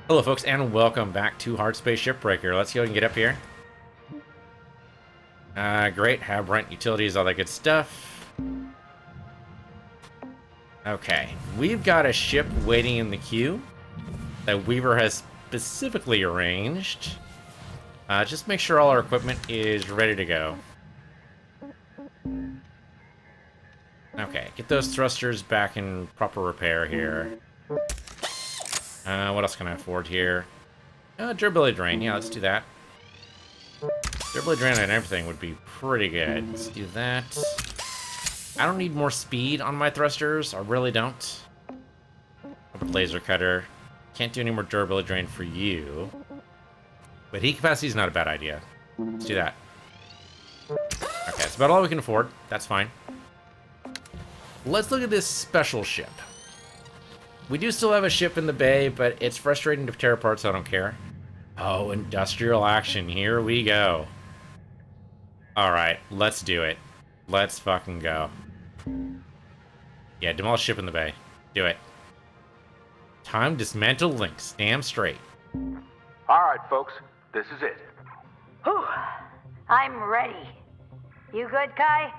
Hello folks, and welcome back to Hardspace Shipbreaker. Let's go and get up here. Great, have rent, utilities, all that good stuff. Okay, we've got a ship waiting in the queue that Weaver has specifically arranged. Just make sure all our equipment is ready to go. Okay, get those thrusters back in proper repair here. What else can I afford here? Durability drain. Yeah, let's do that. Durability drain and everything would be pretty good. Let's do that. I don't need more speed on my thrusters. I really don't. How about laser cutter? Can't do any more durability drain for you. But heat capacity is not a bad idea. Let's do that. Okay, that's about all we can afford. That's fine. Let's look at this special ship. We do still have a ship in the bay, but it's frustrating to tear apart, so I don't care. Oh, industrial action. Here we go. Alright, let's do it. Let's fucking go. Yeah, demolish ship in the bay. Do it. Time dismantle links. Damn straight. Alright, folks. This is it. Whew. I'm ready. You good, Kai?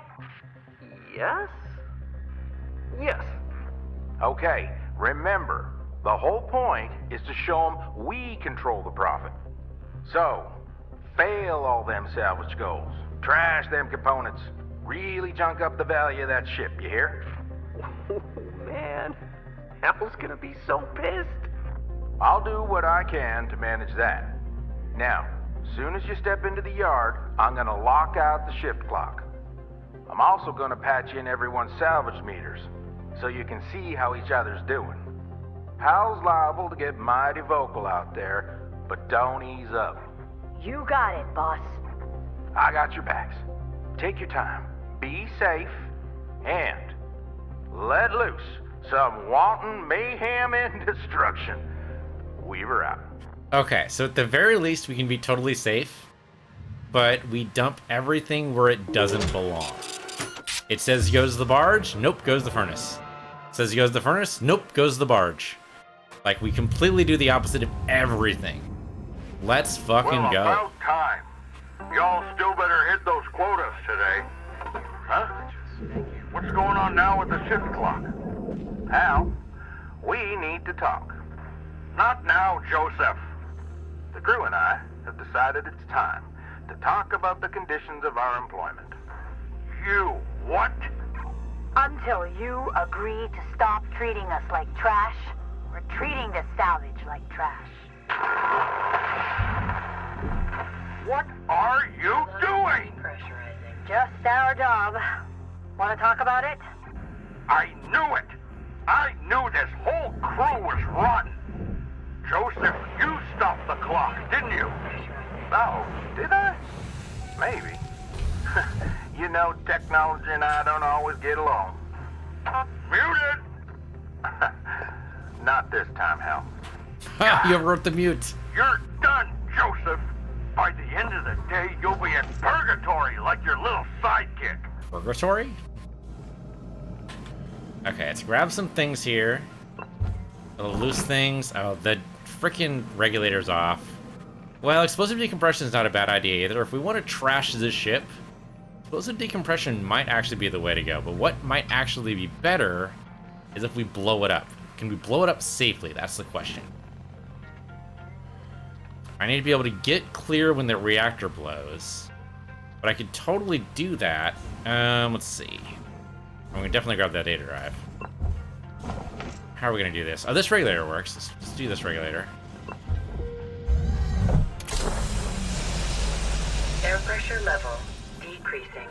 Yes? Yes. Okay. Remember, the whole point is to show them we control the profit. So, fail all them salvage goals. Trash them components. Really junk up the value of that ship, you hear? Oh, man. Apple's gonna be so pissed. I'll do what I can to manage that. Now, as soon as you step into the yard, I'm gonna lock out the shift clock. I'm also gonna patch in everyone's salvage meters, so you can see how each other's doing. Pal's liable to get mighty vocal out there, but don't ease up. You got it, boss. I got your backs. Take your time, be safe, and let loose some wanton mayhem and destruction. Weaver out. Okay, so at the very least, we can be totally safe, but we dump everything where it doesn't belong. It says goes to the barge, nope, goes to the furnace. Says goes to the furnace, nope, goes to the barge. Like, we completely do the opposite of everything. Let's fucking go. About time. Y'all still better hit those quotas today. Huh? What's going on now with the shift clock? Hal, we need to talk. Not now, Joseph. The crew and I have decided it's time to talk about the conditions of our employment. You what? Until you agree to stop treating us like trash, we're treating the salvage like trash. What are you doing? Just our job. Want to talk about it? I knew it. I knew this whole crew was rotten. Joseph, you stopped the clock, didn't you? Oh, did I? Maybe. You know, technology and I don't always get along. Muted. Not this time, Hal. Ha! You overwrote the mute. You're done, Joseph. By the end of the day, you'll be in purgatory like your little sidekick. Purgatory? Okay, let's grab some things here. Little loose things. Oh, the freaking regulator's off. Well, explosive decompression is not a bad idea either. If we want to trash this ship, explosive decompression might actually be the way to go. But what might actually be better is if we blow it up. Can we blow it up safely? That's the question. I need to be able to get clear when the reactor blows. But I could totally do that. Let's see. I'm gonna definitely grab that data drive. How are we gonna do this? Oh, this regulator works. Let's do this regulator. Air pressure level decreasing.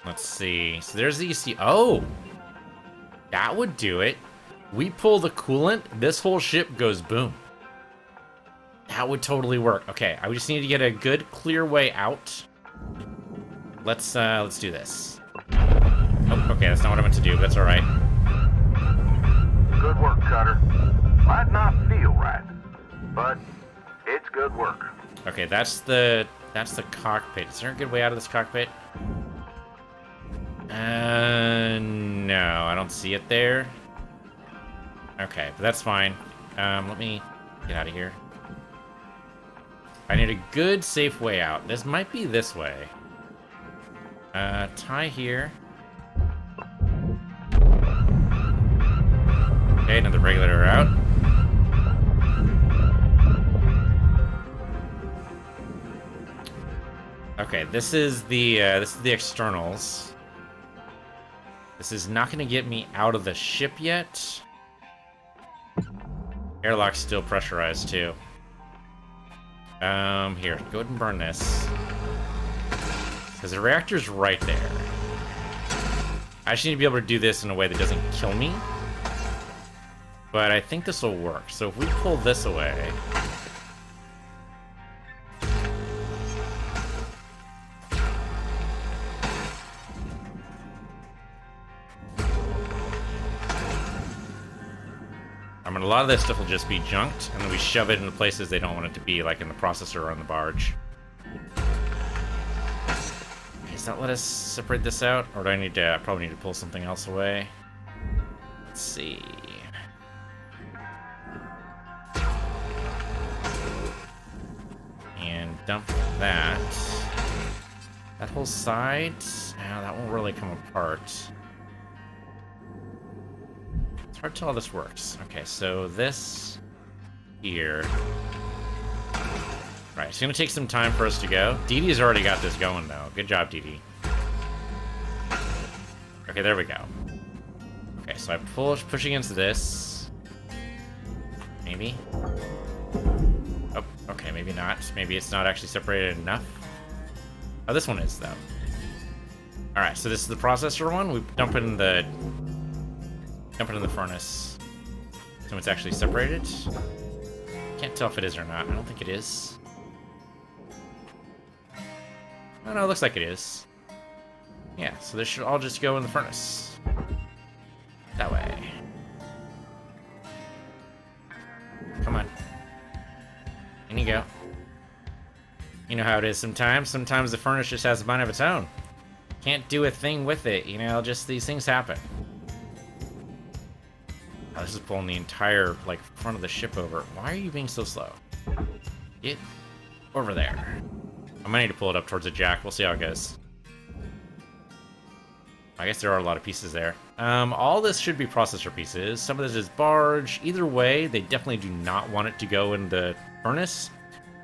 Let's see. So there's the EC. Oh! That would do it. We pull the coolant, this whole ship goes boom. That would totally work. Okay, I just need to get a good, clear way out. Let's do this. Oh, okay, that's not what I meant to do, but that's alright. Good work, Cutter. Might not feel right, but it's good work. Okay, that's the cockpit. Is there a good way out of this cockpit? No, I don't see it there. Okay, but that's fine. Let me get out of here. I need a good, safe way out. This might be this way. Tie here. Okay, another regulator out. Okay, this is the externals. This is not going to get me out of the ship yet. Airlock's still pressurized too. Here, go ahead and burn this. Because the reactor's right there. I just need to be able to do this in a way that doesn't kill me. But I think this will work. So if we pull this away... I mean, a lot of this stuff will just be junked, and then we shove it into places they don't want it to be, like in the processor or on the barge. Okay, does that let us separate this out? Or do I need to... I probably need to pull something else away. Let's see... And dump that. That whole side... that won't really come apart. It's hard to tell how this works. Okay, so this... here... Right, it's gonna take some time for us to go. Dee Dee's already got this going, though. Good job, Dee Dee. Okay, there we go. Okay, so I push against this. Maybe. Oh, okay, maybe not. Maybe it's not actually separated enough. Oh, this one is, though. Alright, so this is the processor one. We dump it in the furnace. So it's actually separated. Can't tell if it is or not. I don't think it is. Oh, no, it looks like it is. Yeah, so this should all just go in the furnace. That way. Come on. In you go. You know how it is sometimes. Sometimes the furnace just has a mind of its own. Can't do a thing with it, you know, just these things happen. Oh, this is pulling the entire, like, front of the ship over. Why are you being so slow? Get over there. I might need to pull it up towards the jack. We'll see how it goes. I guess there are a lot of pieces there. All this should be processor pieces. Some of this is barge. Either way, they definitely do not want it to go in the furnace.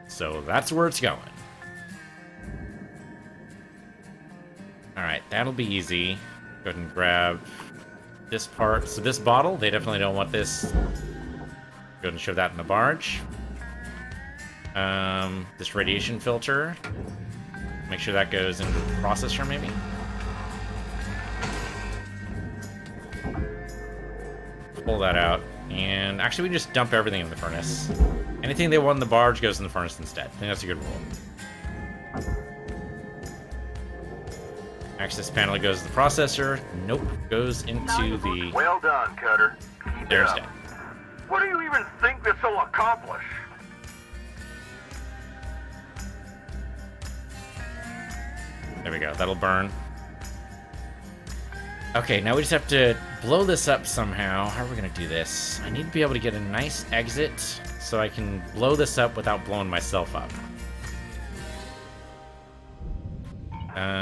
So that's where it's going. Alright, that'll be easy. Go ahead and grab this part. So this bottle, they definitely don't want this. Go ahead and shove that in the barge. This radiation filter. Make sure that goes into the processor, maybe. Pull that out. And actually, we just dump everything in the furnace. Anything they want in the barge goes in the furnace instead. I think that's a good rule. Access panel goes to the processor. Nope. Goes into the... Well done, Cutter. Keep There it up. instead. What do you even think this will accomplish? There we go. That'll burn. Okay, now we just have to blow this up somehow. How are we going to do this? I need to be able to get a nice exit so I can blow this up without blowing myself up.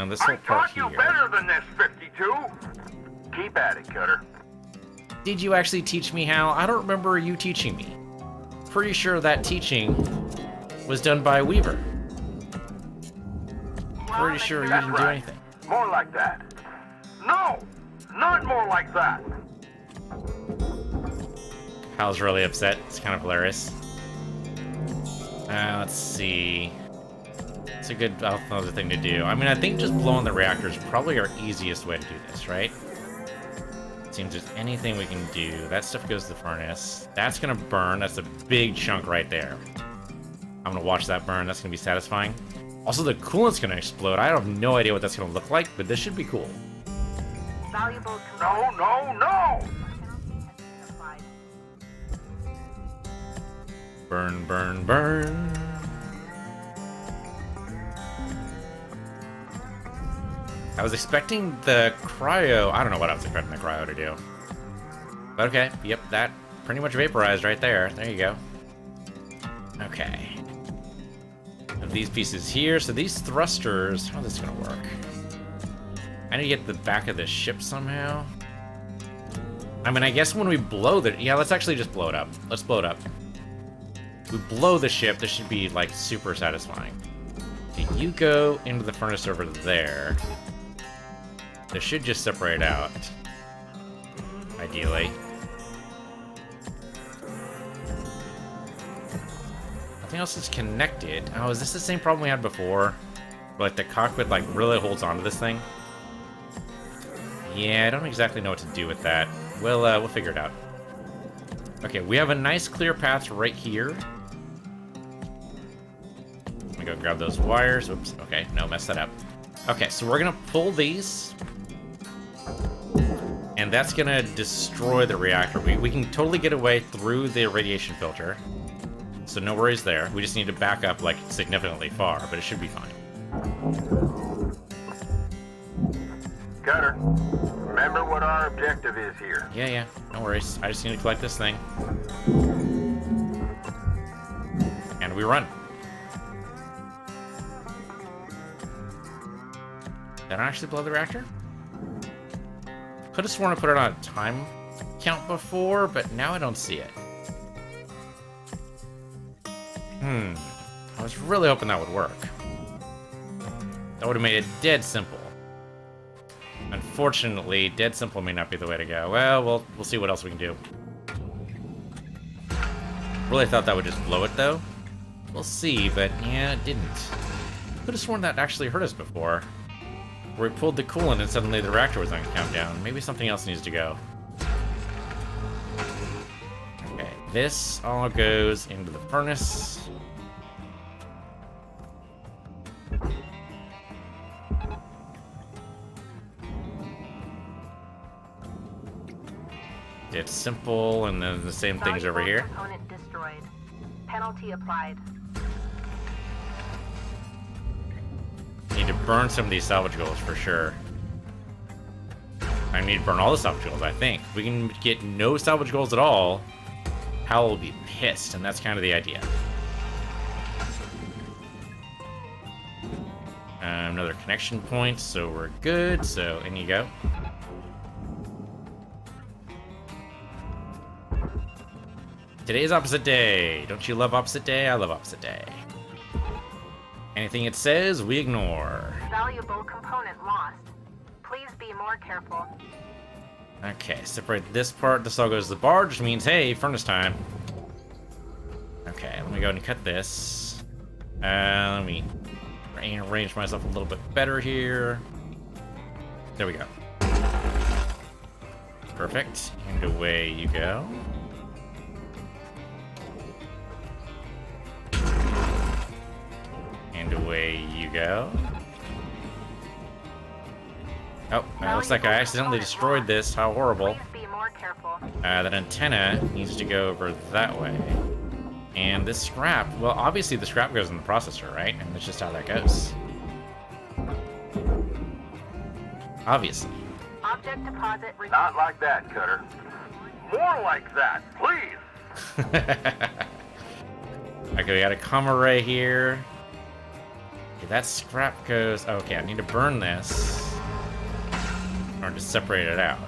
This whole I part taught you here. better than this, 52. Keep at it, Cutter. Did you actually teach me how? I don't remember you teaching me. Pretty sure that teaching was done by Weaver. Pretty sure you didn't do anything. More like that. No! Not more like that! Hal's really upset. It's kind of hilarious. Let's see. It's a good other thing to do. I mean, I think just blowing the reactor is probably our easiest way to do this, right? Seems there's anything we can do. That stuff goes to the furnace. That's gonna burn. That's a big chunk right there. I'm gonna watch that burn. That's gonna be satisfying. Also, the coolant's gonna explode. I have no idea what that's gonna look like, but this should be cool. Valuable No, no, no! Burn, burn, burn. I was expecting the cryo... I don't know what I was expecting the cryo to do. But okay, yep, that pretty much vaporized right there. There you go. Okay. Of these pieces here, so these thrusters, how's this gonna work? I need to get the back of the ship somehow. I mean, I guess when we blow the... Yeah, let's actually just blow it up. Let's blow it up. We blow the ship, this should be, like, super satisfying. So you go into the furnace over there. This should just separate out. Ideally. Nothing else is connected. Oh, is this the same problem we had before? Where, like, the cockpit, like, really holds onto this thing? Yeah, I don't exactly know what to do with that. We'll figure it out. Okay, we have a nice clear path right here. Let me go grab those wires. Oops, okay, no, mess that up. Okay, so we're gonna pull these. And that's gonna destroy the reactor. We can totally get away through the radiation filter. So no worries there. We just need to back up, like, significantly far, but it should be fine. Cutter, remember what our objective is here. Yeah, no worries. I just need to collect this thing. And we run. Did I actually blow the reactor? Could have sworn I put it on a time count before, but now I don't see it. I was really hoping that would work. That would have made it dead simple. Unfortunately, dead simple may not be the way to go. Well, we'll see what else we can do. Really thought that would just blow it, though. We'll see, but yeah, it didn't. Could have sworn that actually hurt us before. Where we pulled the coolant and suddenly the reactor was on countdown. Maybe something else needs to go. Okay, this all goes into the furnace. It's simple, and then the same things over here. Component destroyed. Penalty applied. Need to burn some of these salvage goals for sure. I need to burn all the salvage goals, I think. If we can get no salvage goals at all, Hal will be pissed, and that's kind of the idea. Another connection point, so we're good. So in you go. Today's opposite day. Don't you love opposite day? I love opposite day. Anything it says, we ignore. Valuable component lost. Please be more careful. Okay, separate this part. This all goes to the barge, which means, hey, furnace time. Okay, let me go ahead and cut this. Let me arrange myself a little bit better here. There we go. Perfect. And away you go. And away you go. Oh, looks like I accidentally destroyed this. How horrible. Please be more careful. That antenna needs to go over that way. And this scrap, well, obviously the scrap goes in the processor, right? And that's just how that goes. Obviously. Object deposit. Not like that, Cutter. More like that, please. Okay, we got a comm array here. Okay, that scrap goes... Okay, I need to burn this. Or to separate it out.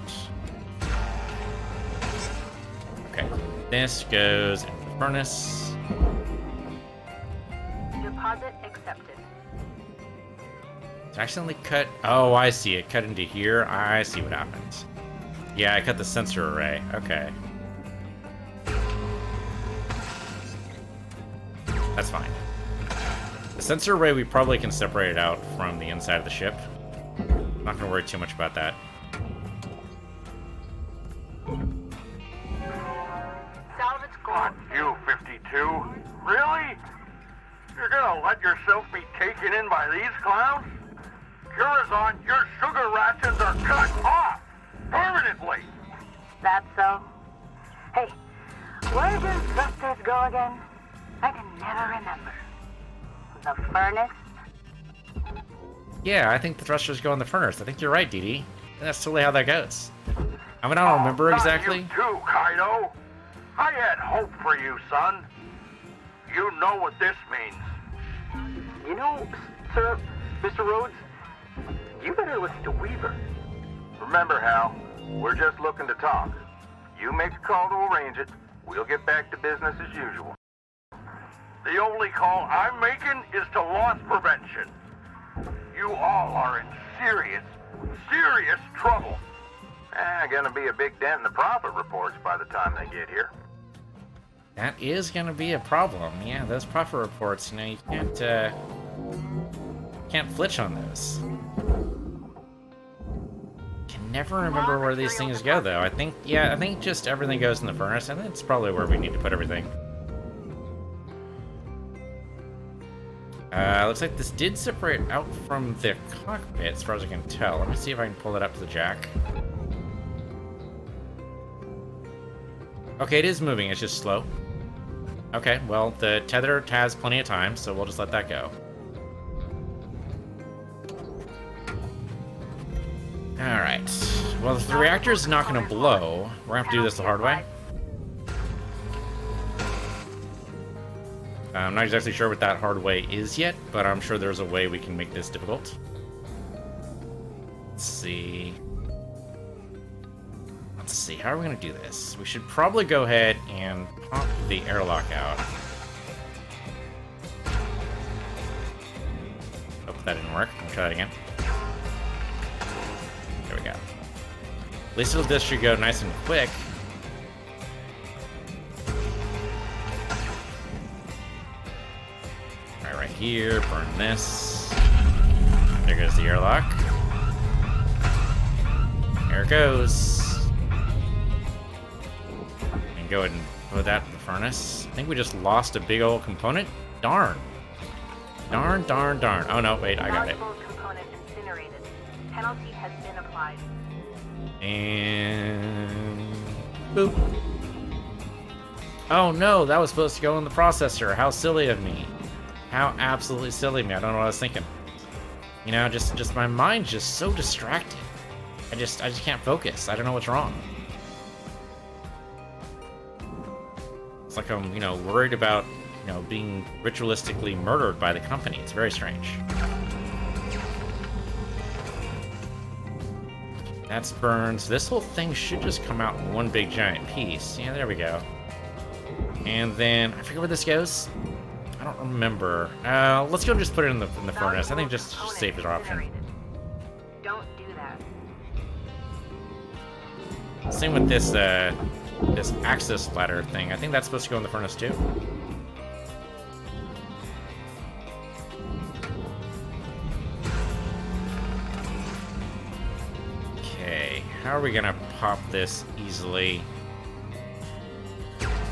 Okay, this goes into the furnace. Deposit accepted. Did I accidentally cut... Oh, I see. It cut into here. I see what happened. Yeah, I cut the sensor array. Okay. That's fine. The sensor array, we probably can separate it out from the inside of the ship. I'm not going to worry too much about that. Salvage On gold. you, 52. Really? You're gonna let yourself be taken in by these clowns? Curazon, your sugar rations are cut off! Permanently! That's so. Hey, where do thrusters go again? I can never remember. The furnace? Yeah, I think the thrusters go in the furnace. I think you're right, Dee Dee. That's totally how that goes. I mean, I don't remember exactly. You too, Kaido. I had hope for you, son. You know what this means. You know, sir, Mr. Rhodes, you better listen to Weaver. Remember, Hal, we're just looking to talk. You make a call to arrange it. We'll get back to business as usual. The only call I'm making is to loss prevention. You all are in serious, serious trouble. Gonna be a big dent in the profit reports by the time they get here. That is gonna be a problem. Yeah, those profit reports, you can't flitch on those. Can never remember where these things go, though. I think just everything goes in the furnace, and that's probably where we need to put everything. Looks like this did separate out from the cockpit, as far as I can tell. Let me see if I can pull it up to the jack. Okay, it is moving, it's just slow. Okay, well, the tether has plenty of time, so we'll just let that go. Alright. Well, if the reactor's not gonna blow, we're gonna have to do this the hard way. I'm not exactly sure what that hard way is yet, but I'm sure there's a way we can make this difficult. Let's see. How are we gonna do this? We should probably go ahead and pop the airlock out. Hope that didn't work. I'll try that again. There we go. At least this should go nice and quick. Alright, right here. Burn this. There goes the airlock. There it goes. Go ahead and put that in the furnace. I think we just lost a big old component. Darn. Darn. Oh no, wait, I got it. Component incinerated. Penalty has been applied. And boop. Oh no, that was supposed to go in the processor. How silly of me. How absolutely silly of me. I don't know what I was thinking. You know, just my mind's just so distracted. I just can't focus. I don't know what's wrong. It's like I'm, worried about, being ritualistically murdered by the company. It's very strange. That's burned. So this whole thing should just come out in one big giant piece. Yeah, there we go. And then, I forget where this goes. I don't remember. Let's go and just put it in the furnace. I think just safer option. Don't do that. Same with this, this access ladder thing. I think that's supposed to go in the furnace too. Okay, how are we gonna pop this easily?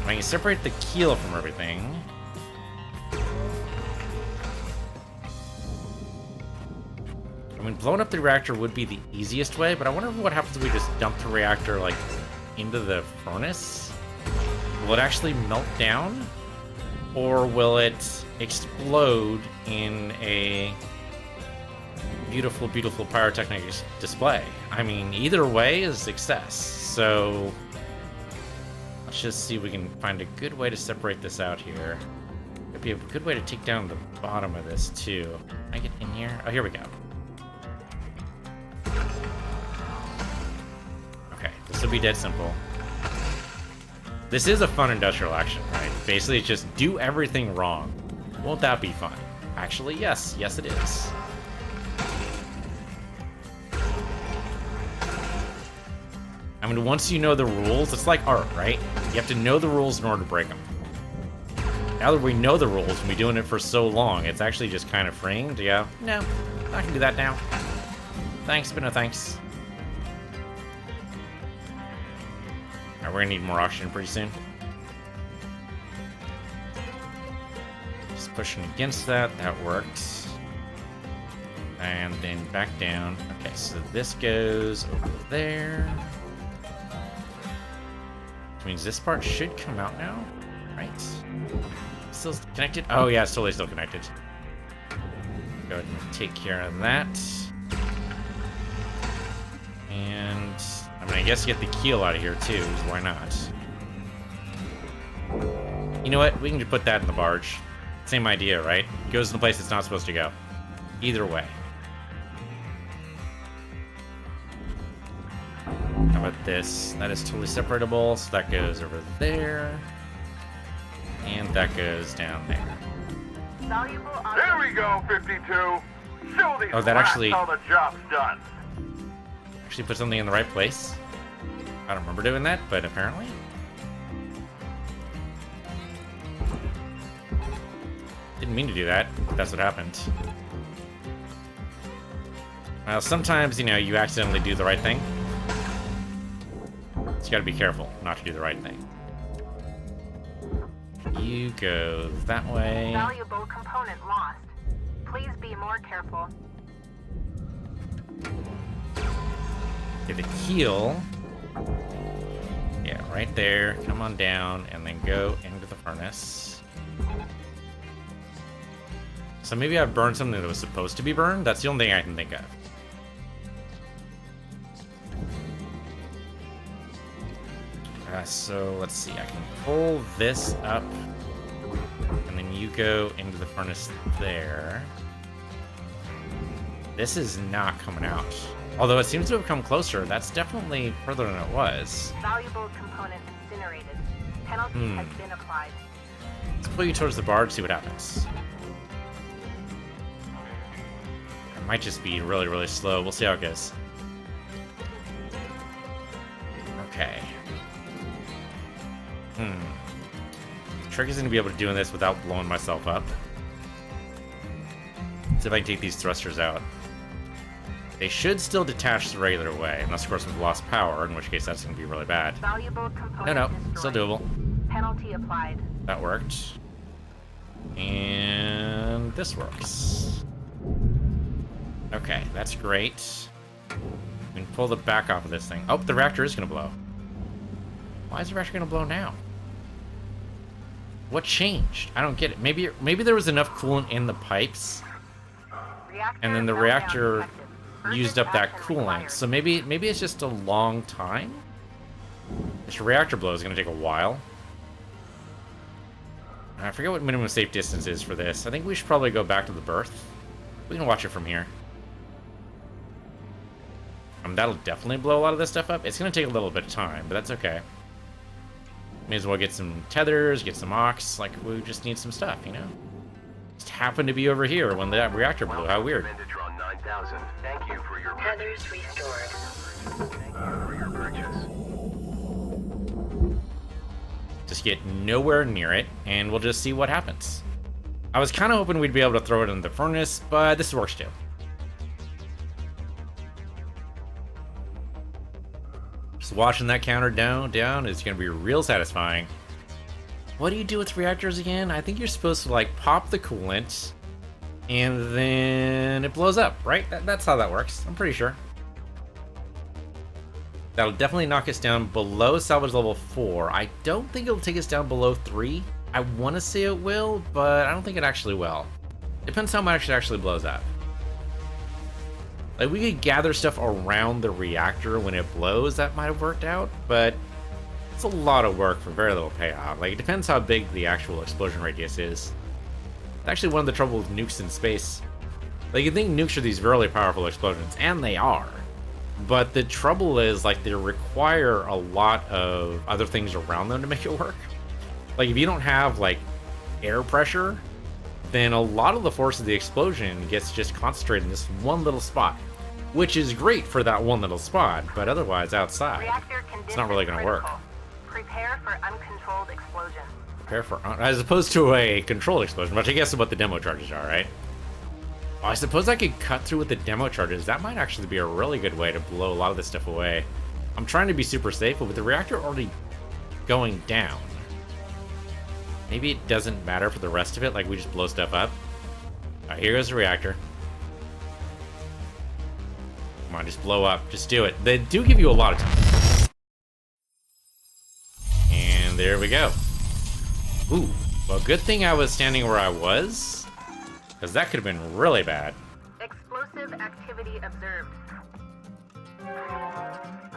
I can separate the keel from everything. I mean, blowing up the reactor would be the easiest way, but I wonder what happens if we just dump the reactor, like, into the furnace? Will it actually melt down? Or will it explode in a beautiful, beautiful pyrotechnic display? I mean, either way is success. So let's just see if we can find a good way to separate this out here. Could be a good way to take down the bottom of this too. Can I get in here? Oh, here we go. Okay, this will be dead simple. This is a fun industrial action, right? Basically, it's just do everything wrong. Won't that be fun? Actually, yes. Yes, it is. I mean, once you know the rules, it's like art, right? You have to know the rules in order to break them. Now that we know the rules and we've been doing it for so long, it's actually just kind of freeing to go, no, I can do that now. Thanks, but no thanks. Alright, we're gonna need more oxygen pretty soon. Just pushing against that, that worked. And then back down. Okay, so this goes over there. Which means this part should come out now, right? Still connected? Oh yeah, it's totally still connected. Go ahead and take care of that. And I mean, I guess get the keel out of here too, why not? You know what? We can just put that in the barge. Same idea, right? Goes in the place it's not supposed to go. Either way. How about this? That is totally separatable, so that goes over there. And that goes down there. There we go, 52. Show these Oh, that rats actually- how the job's done. Actually put something in the right place. I don't remember doing that, but apparently. Didn't mean to do that, but that's what happened. Well, sometimes, you know, you accidentally do the right thing. So you gotta be careful not to do the right thing. You go that way. Valuable component lost. Please be more careful. Get the keel. Yeah, right there. Come on down, and then go into the furnace. So maybe I burned something that was supposed to be burned? That's the only thing I can think of. So let's see, I can pull this up, and then you go into the furnace there. This is not coming out. Although it seems to have come closer, that's definitely further than it was. Valuable component incinerated. Penalty has been applied. Let's pull you towards the barge, see what happens. It might just be really, really slow. We'll see how it goes. Okay. The trick is going to be able to do this without blowing myself up. See if I can take these thrusters out. They should still detach the regular way, unless of course we've lost power, in which case that's going to be really bad. Valuable component No, destroyed. still doable. Penalty applied. That worked. And this works. Okay, that's great. We can pull the back off of this thing. Oh, the reactor is going to blow. Why is the reactor going to blow now? What changed? I don't get it. Maybe there was enough coolant in the pipes, and then the reactor used up that coolant. So maybe it's just a long time. This reactor blow is going to take a while. I forget what minimum safe distance is for this. I think we should probably go back to the berth. We can watch it from here. That'll definitely blow a lot of this stuff up. It's going to take a little bit of time, but that's okay. May as well get some tethers, get some aux. Like, we just need some stuff, you know? Just happened to be over here when that reactor blew. How weird. Menditron 9000. Thank you for your Tethers restored. Thank you for your purchase. Just get nowhere near it, and we'll just see what happens. I was kind of hoping we'd be able to throw it in the furnace, but this works too. Just watching that counter down is going to be real satisfying. What do you do with reactors again? I think you're supposed to, like, pop the coolant, and then it blows up, right? That's how that works. I'm pretty sure. That'll definitely knock us down below salvage level 4. I don't think it'll take us down below 3. I want to say it will, but I don't think it actually will. Depends how much it actually blows up. Like, we could gather stuff around the reactor when it blows. That might have worked out, but it's a lot of work for very little payout. Like, it depends how big the actual explosion radius is. It's actually one of the trouble with nukes in space. Like, you think nukes are these really powerful explosions, and they are. But the trouble is, like, they require a lot of other things around them to make it work. Like, if you don't have, like, air pressure, then a lot of the force of the explosion gets just concentrated in this one little spot. Which is great for that one little spot, but otherwise outside, Reactor it's not really going to work. critical. Prepare for uncontrolled explosion. Prepare for, as opposed to a controlled explosion, which I guess is what the demo charges are, right? Oh, I suppose I could cut through with the demo charges. That might actually be a really good way to blow a lot of this stuff away. I'm trying to be super safe, but with the reactor already going down, maybe it doesn't matter for the rest of it, like we just blow stuff up. Alright, here goes the reactor. Come on, just blow up. Just do it. They do give you a lot of time. And there we go. Ooh, well, good thing I was standing where I was, because that could have been really bad. Explosive activity observed.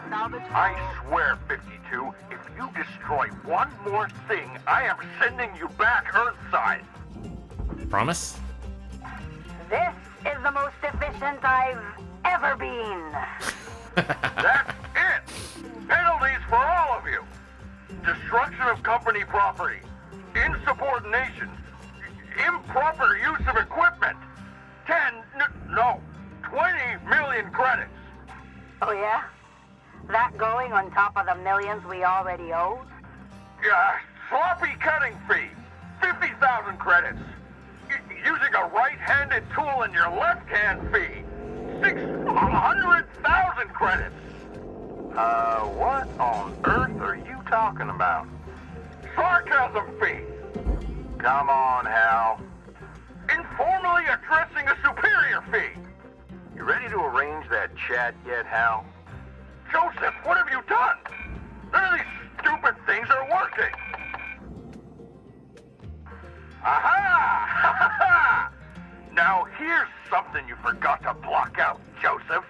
Salvage. I swear, 52, if you destroy one more thing, I am sending you back Earthside. Promise? This is the most efficient I've ever been. That's it! Penalties for all of you! Destruction of company property, insubordination, improper use of equipment, 20 million credits. Oh yeah? That going on top of the millions we already owed? Sloppy cutting fee, 50,000 credits. Using a right-handed tool in your left-hand fee, 600,000 credits. What on earth are you talking about? Sarcasm fee. Come on, Hal. Informally addressing a superior fee. You ready to arrange that chat yet, Hal? Joseph, what have you done? None of these stupid things are working. Aha! Now here's something you forgot to block out, Joseph.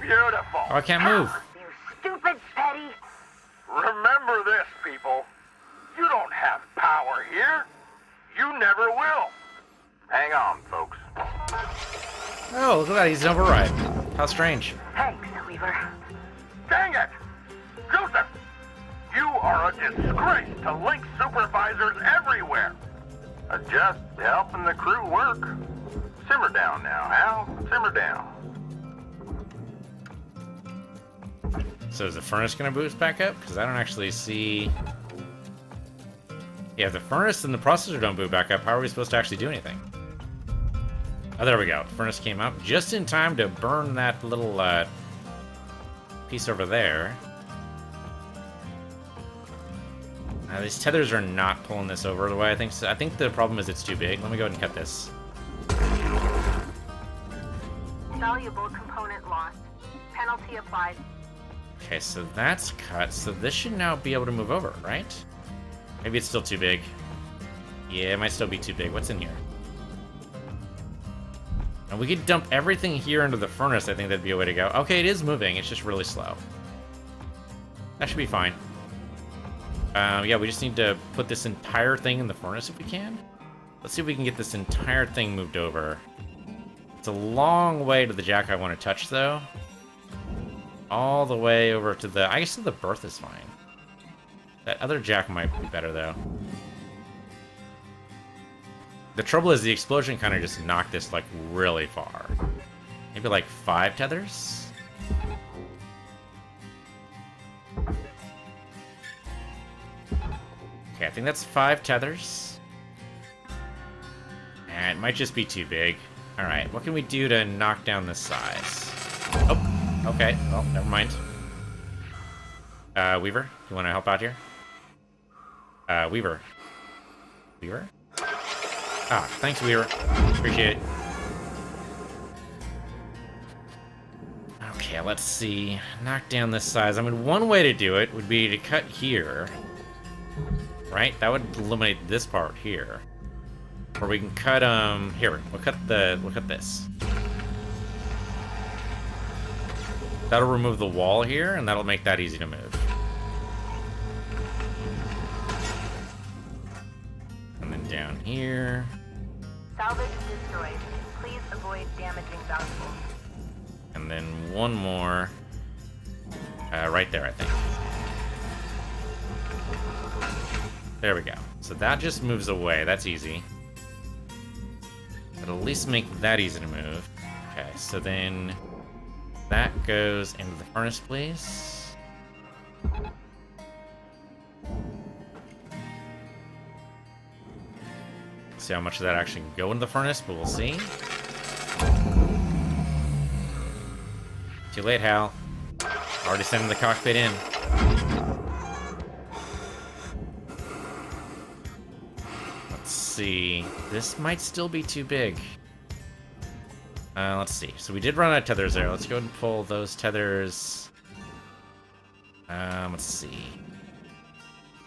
Beautiful. Oh, I can't move. You stupid petty. Remember this, people. You don't have power here. You never will. Hang on, folks. Oh, look at that. He's an override. How strange. Thanks, Weaver. Dang it! Joseph! You are a disgrace to Link supervisors everywhere. Just helping the crew work. Simmer down now, Hal. Simmer down. So is the furnace going to boost back up? Because I don't actually see... Yeah, if the furnace and the processor don't boot back up, how are we supposed to actually do anything? Oh, there we go. Furnace came up just in time to burn that little piece over there. These tethers are not pulling this over the way I think. So I think the problem is it's too big. Let me go ahead and cut this. Valuable component lost. Penalty applied. Okay, so that's cut. So this should now be able to move over, right? Maybe it's still too big. Yeah, it might still be too big. What's in here? And we could dump everything here into the furnace. I think that'd be a way to go. Okay, it is moving. It's just really slow. That should be fine. Yeah, we just need to put this entire thing in the furnace if we can. Let's see if we can get this entire thing moved over. It's a long way to the jack I want to touch, though. All the way over to the... I guess the berth is fine. That other jack might be better, though. The trouble is the explosion kind of just knocked this, like, really far. Maybe, like, 5 tethers? Okay, I think that's 5 tethers. And it might just be too big. Alright, what can we do to knock down this size? Oh, okay. Well, never mind. Weaver, you want to help out here? Weaver. Weaver? Ah, thanks, Weaver. Appreciate it. Okay, let's see. Knock down this size. I mean, one way to do it would be to cut here. Right? That would eliminate this part here. Or we can cut, here. We'll cut this. That'll remove the wall here, and that'll make that easy to move. And then down here. Salvage destroyed. Please avoid damaging valuables. And then one more. Right there, I think. There we go. So that just moves away. That's easy. But at least make that easy to move. Okay, so then that goes into the furnace, please. See how much of that actually can go into the furnace, but we'll see. Too late, Hal. Already sending the cockpit in. Let's see. This might still be too big. Let's see. So we did run out of tethers there. Let's go ahead and pull those tethers. Let's see.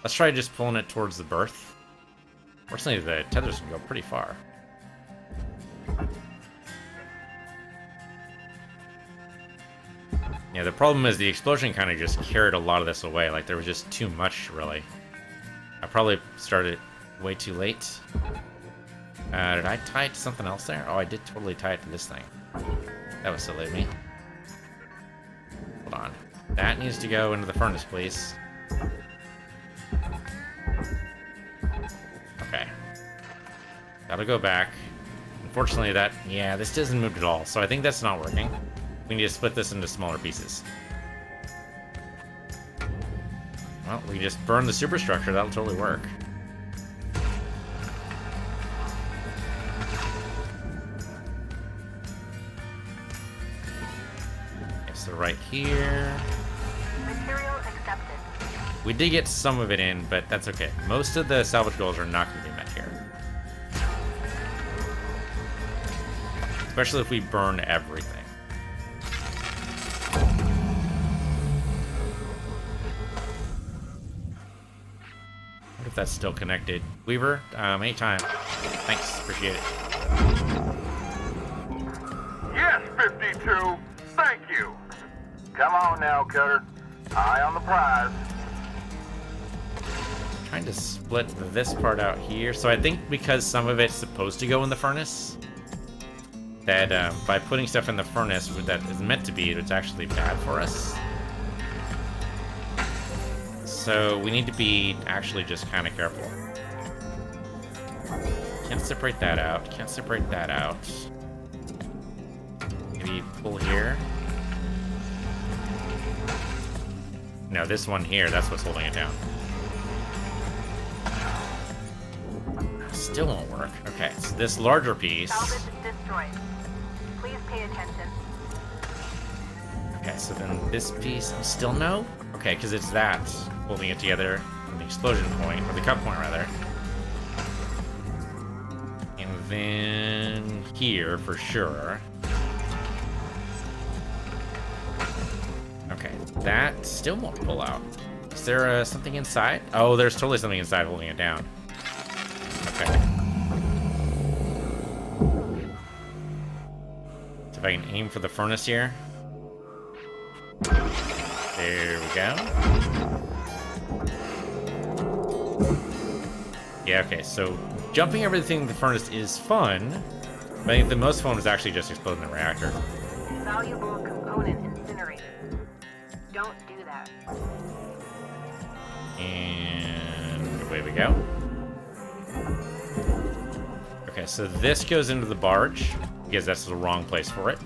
Let's try just pulling it towards the berth. Fortunately, the tethers can go pretty far. Yeah, the problem is the explosion kind of just carried a lot of this away. Like, there was just too much, really. I probably started way too late. Did I tie it to something else there? Oh, I did totally tie it to this thing. That was silly of me. Hold on. That needs to go into the furnace, please. Okay. That'll go back. Unfortunately, yeah, this doesn't move at all, so I think that's not working. We need to split this into smaller pieces. Well, we just burn the superstructure. That'll totally work. Okay, so right here. Material accepted. We did get some of it in, but that's okay. Most of the salvage goals are not going to be met here. Especially if we burn everything. What if that's still connected? Weaver, anytime. Thanks, appreciate it. Yes, 52. Thank you. Come on now, Cutter. Eye on the prize. Trying to split this part out here. So I think because some of it's supposed to go in the furnace, that by putting stuff in the furnace that is meant to be, it's actually bad for us. So we need to be actually just kind of careful. Can't separate that out. Can't separate that out. Maybe pull here. No, this one here, that's what's holding it down. Still won't work. Okay, so this larger piece. Salvage destroyed. Please pay attention. Okay, so then this piece, still no? Okay, because it's that holding it together from the explosion point, or the cut point rather. And then here for sure. Okay, that still won't pull out. Is there something inside? Oh, there's totally something inside holding it down. Okay. So if I can aim for the furnace here. There we go. Yeah, okay, so jumping everything in the furnace is fun, but I think the most fun is actually just exploding the reactor. Valuable component incinerated. Don't do that. And away we go. Okay, so this goes into the barge, because that's the wrong place for it.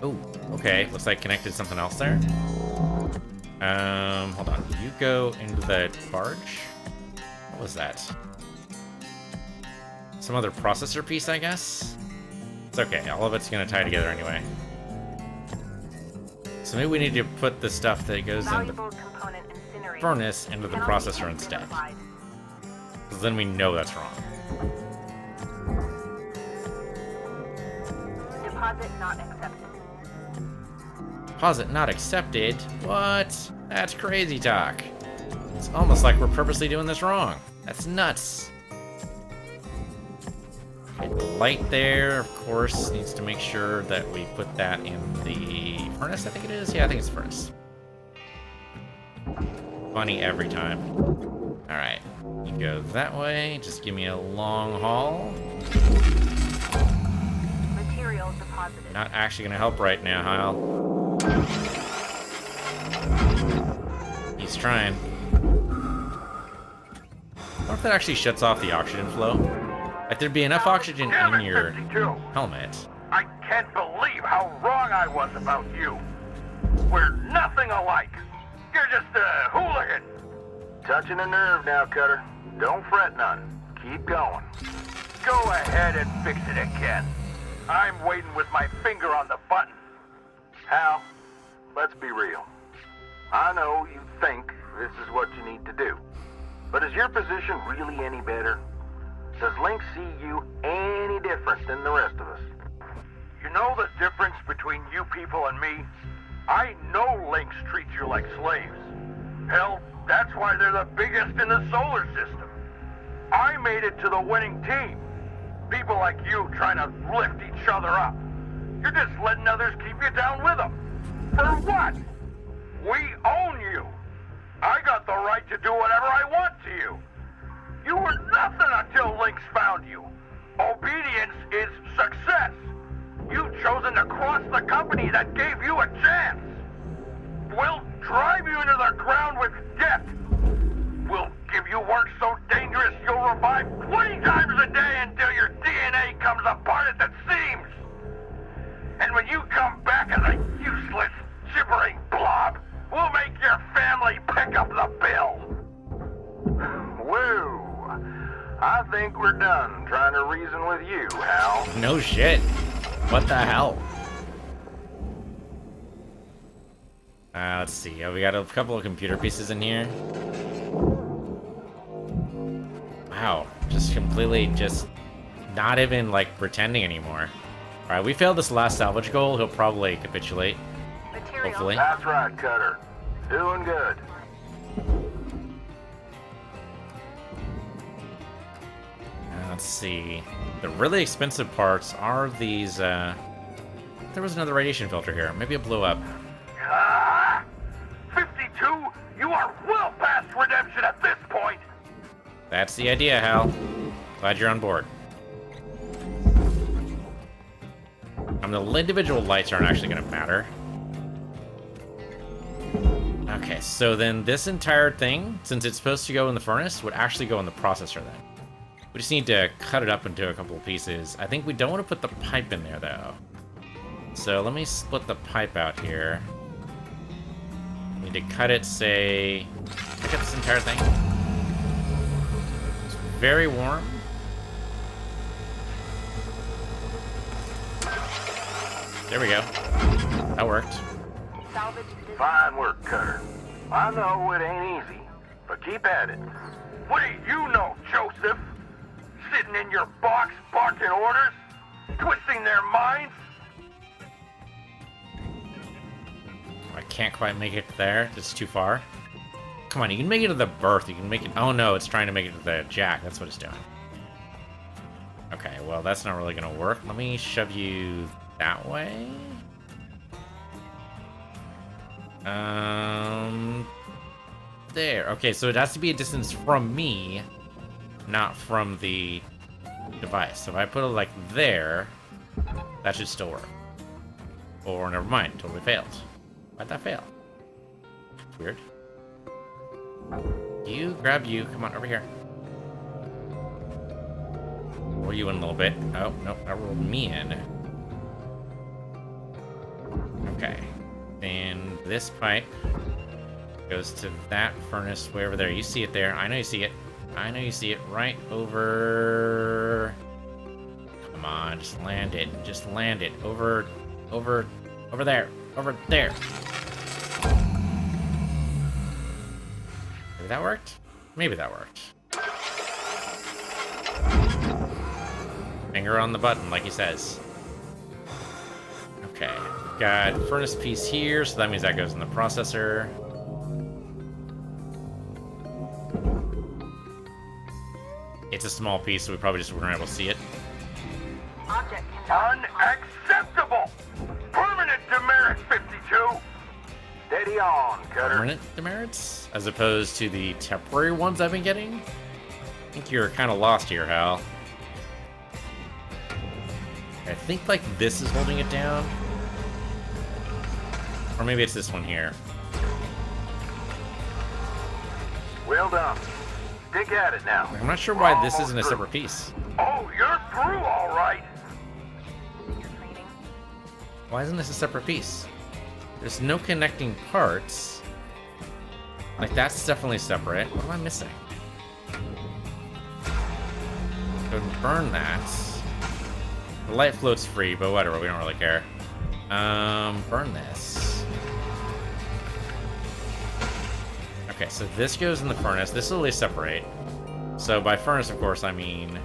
Oh, okay, looks like connected something else there. Hold on, you go into the barge? What was that? Some other processor piece, I guess? It's okay, all of it's gonna tie together anyway. So maybe we need to put the stuff that goes in the furnace into the processor instead. Because then we know that's wrong. Deposit not accepted. Deposit not accepted? What? That's crazy talk. It's almost like we're purposely doing this wrong. That's nuts. Okay, the light there, of course, needs to make sure that we put that in the furnace, I think it is. Yeah, I think it's the furnace. Funny every time. Alright, you go that way. Just give me a long haul. Material deposited. Not actually gonna help right now, Hyle. He's trying. I wonder if that actually shuts off the oxygen flow. Like, there'd be enough oxygen Damn in it, your 52. helmet. I can't believe how wrong I was about you. We're nothing alike. You're just a hooligan. Touching a nerve now, Cutter. Don't fret none. Keep going. Go ahead and fix it again. I'm waiting with my finger on the button. Hal, let's be real. I know you think this is what you need to do. But is your position really any better? Does Link see you any different than the rest of us? You know the difference between you people and me? I know Lynx treat you like slaves. Hell, that's why they're the biggest in the solar system. I made it to the winning team. People like you trying to lift each other up. You're just letting others keep you down with them. For what? We own you. I got the right to do whatever I want to you. You were nothing until Lynx found you. Obedience is success. You've chosen to cross the company that gave you a chance. We'll drive you into the ground with death. We'll give you work so dangerous you'll revive 20 times a day until your DNA comes apart at the seams. And when you come back as a useless, gibbering blob, we'll make your family pick up the bill. Woo! I think we're done trying to reason with you, Hal. No shit. What the hell? Let's see. We got a couple of computer pieces in here. Wow. Just completely just not even, like, pretending anymore. Alright, we failed this last salvage goal. He'll probably capitulate. Hopefully. That's right, Cutter. Doing good. Let's see. The really expensive parts are these, there was another radiation filter here. Maybe it blew up. 52? You are well past redemption at this point. That's the idea, Hal. Glad you're on board. The individual lights aren't actually going to matter. Okay, so then this entire thing, since it's supposed to go in the furnace, would actually go in the processor then. We just need to cut it up into a couple of pieces. I think we don't want to put the pipe in there, though. So let me split the pipe out here. We need to cut it, say... Look at this entire thing. It's very warm. There we go. That worked. Fine work, Cutter. I know it ain't easy, but keep at it. What do you know, Joseph? Sitting in your box, barking orders? Twisting their minds? I can't quite make it there. It's too far. Come on, you can make it to the berth. You can make it... Oh, no, it's trying to make it to the jack. That's what it's doing. Okay, well, that's not really going to work. Let me shove you that way. There. Okay, so it has to be a distance from me, not from the device. So if I put it like there, that should still work. Or never mind, totally failed. Why'd that fail? It's weird. You, grab you, come on, over here. Roll you in a little bit. Oh, nope, that rolled me in. Okay. Then this pipe goes to that furnace way over there. You see it there. I know you see it. I know you see it right over... Come on, just land it. Just land it. Over there. Over there. Maybe that worked? Maybe that worked. Finger on the button, like he says. Okay. Got furnace piece here, so that means that goes in the processor. It's a small piece, so we probably just weren't able to see it. Unacceptable! Permanent demerit, 52! Steady on, Cutter. Permanent demerits? As opposed to the temporary ones I've been getting? I think you're kind of lost here, Hal. I think, like, this is holding it down. Or maybe it's this one here. Well done. Dig at it now. I'm not sure why this isn't a separate piece. Oh, you're through, all right. Why isn't this a separate piece? There's no connecting parts. Like, that's definitely separate. What am I missing? Go and burn that. The light float's free, but whatever, we don't really care. Burn this. Okay, so this goes in the furnace. This will at least separate. So by furnace, of course, I mean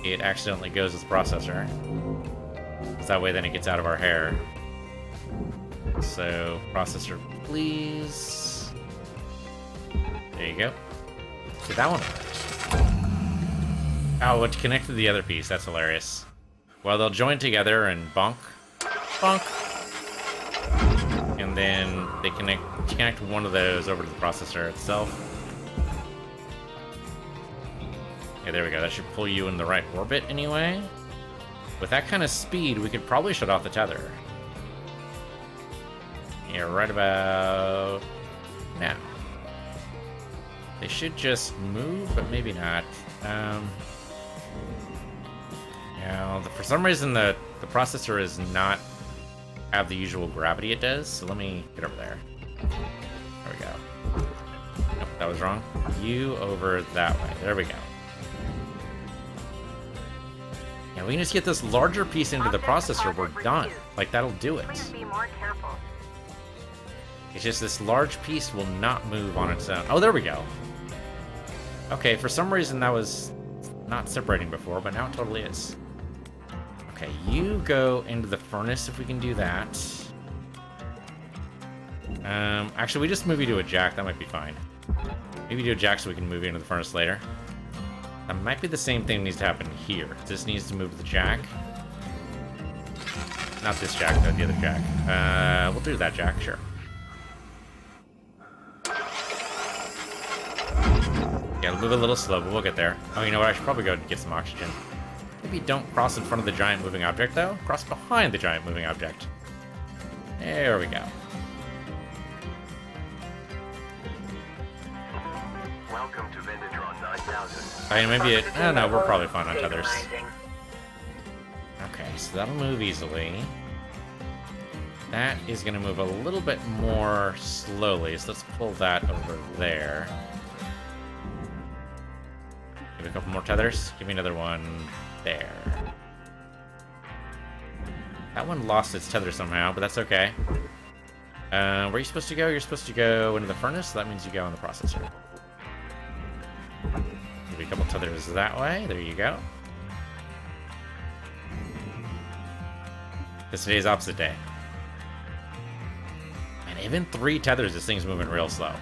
it accidentally goes as processor. So that way then it gets out of our hair. So, processor, please. There you go. See, that one worked. Oh, it connected the other piece. That's hilarious. Well, they'll join together and bonk. Bonk. And then they connect one of those over to the processor itself. Yeah, there we go. That should pull you in the right orbit anyway. With that kind of speed, we could probably shut off the tether. Yeah, right about now. They should just move, but maybe not. Yeah, for some reason the processor is not have the usual gravity it does, so let me get over there. There we go. Nope, that was wrong. You over that way. There we go. Yeah, we can just get this larger piece into the processor, we're done. Like, that'll do it. Please be more careful. It's just this large piece will not move on its own. Oh, there we go. Okay, for some reason that was not separating before, but now it totally is. Okay, you go into the furnace if we can do that. Actually, we just move you to a jack. That might be fine. Maybe do a jack so we can move you into the furnace later. That might be the same thing that needs to happen here. This needs to move to the jack. Not this jack, though, the other jack. We'll do that jack, sure. Yeah, it'll move a little slow, but we'll get there. Oh, you know what? I should probably go and get some oxygen. Maybe don't cross in front of the giant moving object, though. Cross behind the giant moving object. There we go. Welcome to Vendatron 9000. I mean, maybe it... Oh, no, we're probably fine on tethers. Stabilizing. Okay, so that'll move easily. That is going to move a little bit more slowly, so let's pull that over there. Give me a couple more tethers. Give me another one there. That one lost its tether somehow, but that's okay. Where are you supposed to go? You're supposed to go into the furnace, so that means you go in the processor. Give me a couple tethers that way. There you go. This today's opposite day. And even 3 tethers, this thing's moving real slow.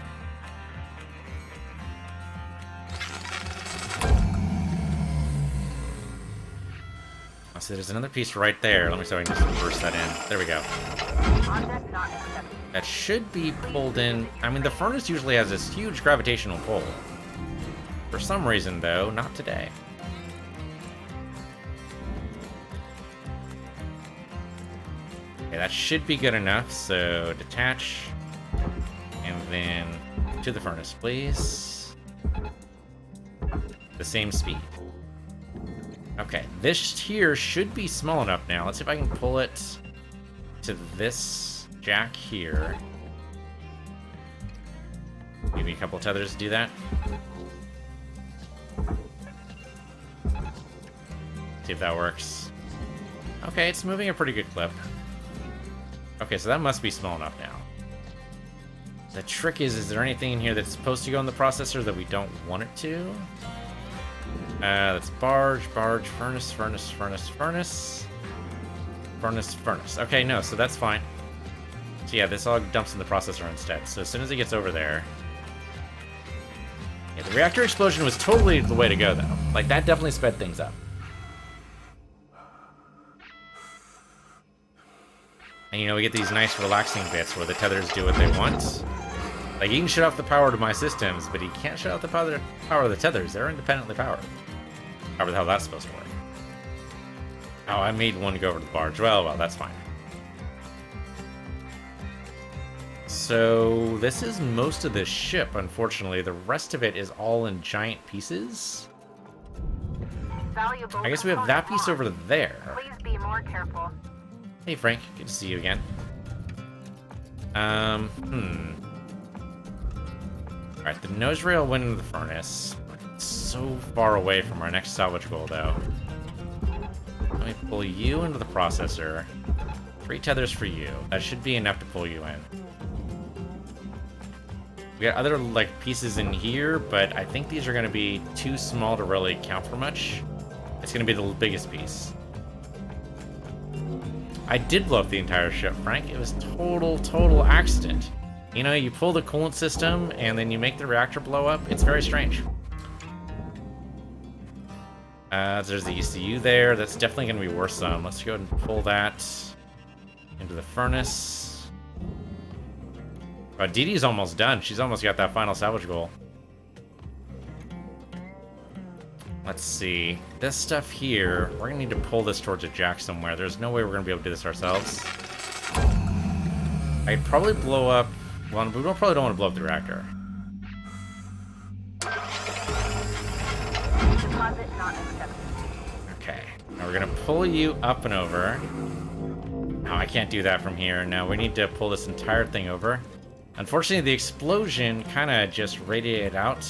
So there's another piece right there. Let me see if I can just reverse that in. There we go. Object not accepted. That should be pulled in. I mean, the furnace usually has this huge gravitational pull. For some reason, though, not today. Okay, that should be good enough. So detach. And then to the furnace, please. The same speed. Okay, this here should be small enough now. Let's see if I can pull it to this jack here. Maybe a couple of tethers to do that. See if that works. Okay, it's moving a pretty good clip. Okay, so that must be small enough now. The trick is there anything in here that's supposed to go in the processor that we don't want it to? That's barge, furnace, furnace. Okay, no, so that's fine. So yeah, this all dumps in the processor instead. So as soon as it gets over there... Yeah, the reactor explosion was totally the way to go, though. Like, that definitely sped things up. And, you know, we get these nice relaxing bits where the tethers do what they want. Like, you can shut off the power to my systems, but you can't shut off the power of the tethers. They're independently powered. However the hell that's supposed to work. Oh, I made one go over to the barge. Well, that's fine. So, this is most of the ship, unfortunately. The rest of it is all in giant pieces. Valuable I guess we have that piece over there. Please be more careful. Hey, Frank. Good to see you again. Alright, the nose rail went into the furnace. It's so far away from our next salvage goal, though. Let me pull you into the processor. 3 tethers for you. That should be enough to pull you in. We got other, like, pieces in here, but I think these are going to be too small to really count for much. It's going to be the biggest piece. I did blow up the entire ship, Frank. It was total accident. You know, you pull the coolant system, and then you make the reactor blow up. It's very strange. There's the ECU there. That's definitely going to be worth some. Let's go ahead and pull that. Into the furnace. Oh, Dee Dee's almost done. She's almost got that final salvage goal. Let's see. This stuff here, we're gonna need to pull this towards a jack somewhere. There's no way we're gonna be able to do this ourselves. I'd probably blow up... Well, we probably don't want to blow up the reactor. Deposit not accepted. Okay. Now we're gonna pull you up and over. No, I can't do that from here. No, we need to pull this entire thing over. Unfortunately, the explosion kind of just radiated out.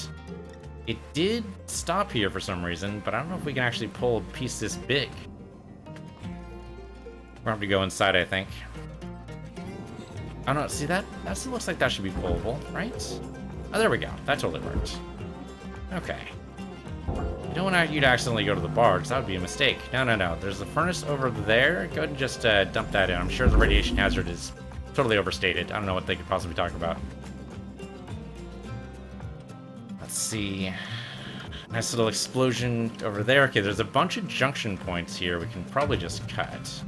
It did stop here for some reason, but I don't know if we can actually pull a piece this big. We're gonna have to go inside, I think. Oh no, see that looks like that should be pullable, right? Oh, there we go. That totally worked. Okay. You don't want you to accidentally go to the bar, because that would be a mistake. No, no, no. There's a furnace over there. Go ahead and just dump that in. I'm sure the radiation hazard is totally overstated. I don't know what they could possibly talk about. Let's see. Nice little explosion over there. Okay, there's a bunch of junction points here we can probably just cut.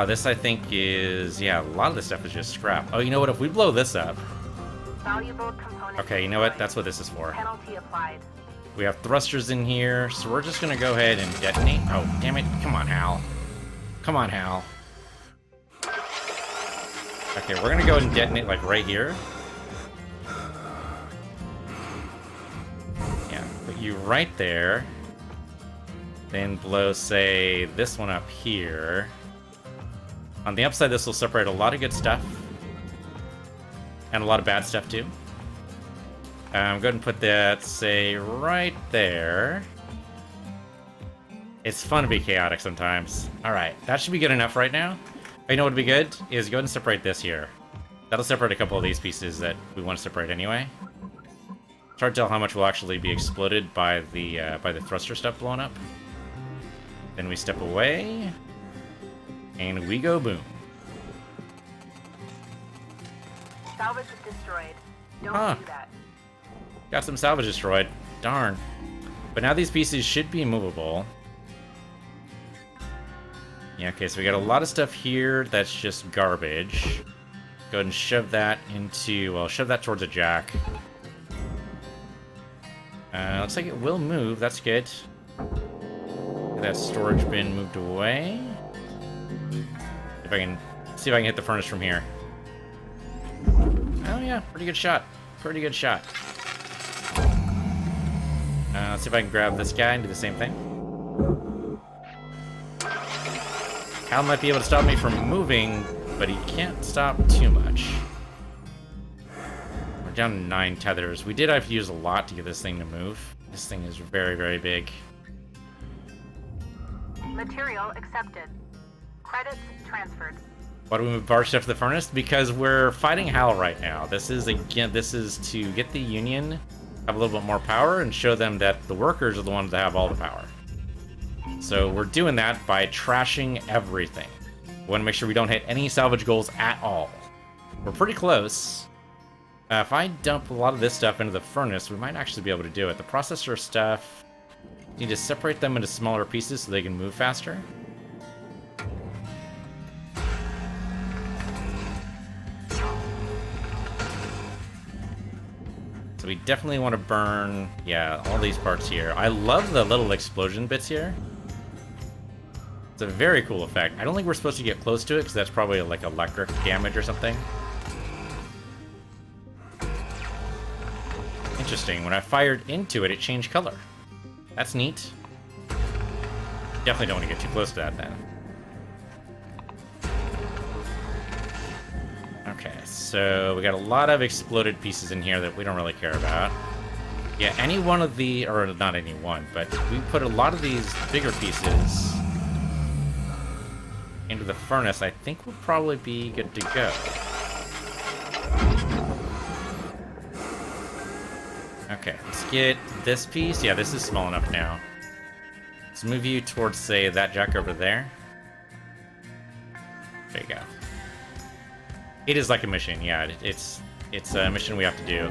This I think is... Yeah, a lot of this stuff is just scrap. Oh, you know what? If we blow this up... Valuable component. Okay, you know what? That's what this is for. Penalty applied. We have thrusters in here, so we're just gonna go ahead and detonate. Oh, damn it. Come on, Hal. Come on, Hal. Okay, we're gonna go ahead and detonate, like, right here. Yeah, put you right there. Then blow, say, this one up here. On the upside, this will separate a lot of good stuff. And a lot of bad stuff, too. Go ahead and put that, say, right there. It's fun to be chaotic sometimes. Alright, that should be good enough right now. You know what would be good? Is go ahead and separate this here. That'll separate a couple of these pieces that we want to separate anyway. It's hard to tell how much will actually be exploded by the thruster stuff blowing up. Then we step away. And we go boom. Salvage is destroyed. Don't do that. Got some salvage destroyed. Darn. But now these pieces should be movable. Yeah, okay, so we got a lot of stuff here that's just garbage. Go ahead and shove that into... Well, shove that towards a jack. Looks like it will move. That's good. Get that storage bin moved away. If I can see if I can hit the furnace from here. Oh yeah, pretty good shot. Pretty good shot. Let's see if I can grab this guy and do the same thing. Hal might be able to stop me from moving, but he can't stop too much. We're down to 9 tethers. We did have to use a lot to get this thing to move. This thing is very, very big. Material accepted. Credits transferred. Why do we move bar stuff to the furnace? Because we're fighting Hal right now. This is, again, this is to get the Union have a little bit more power and show them that the workers are the ones that have all the power. So we're doing that by trashing everything. We want to make sure we don't hit any salvage goals at all. We're pretty close. If I dump a lot of this stuff into the furnace, we might actually be able to do it. The processor stuff, you need to separate them into smaller pieces so they can move faster. So we definitely want to burn, yeah, all these parts here. I love the little explosion bits here. It's a very cool effect. I don't think we're supposed to get close to it because that's probably like electric damage or something. Interesting. When I fired into it, it changed color. That's neat. Definitely don't want to get too close to that then. Okay, so we got a lot of exploded pieces in here that we don't really care about. Yeah, any one of the, or not any one, but we put a lot of these bigger pieces into the furnace. I think we'll probably be good to go. Okay, let's get this piece. Yeah, this is small enough now. Let's move you towards, say, that jack over there. There you go. It is like a mission, yeah. It's a mission we have to do.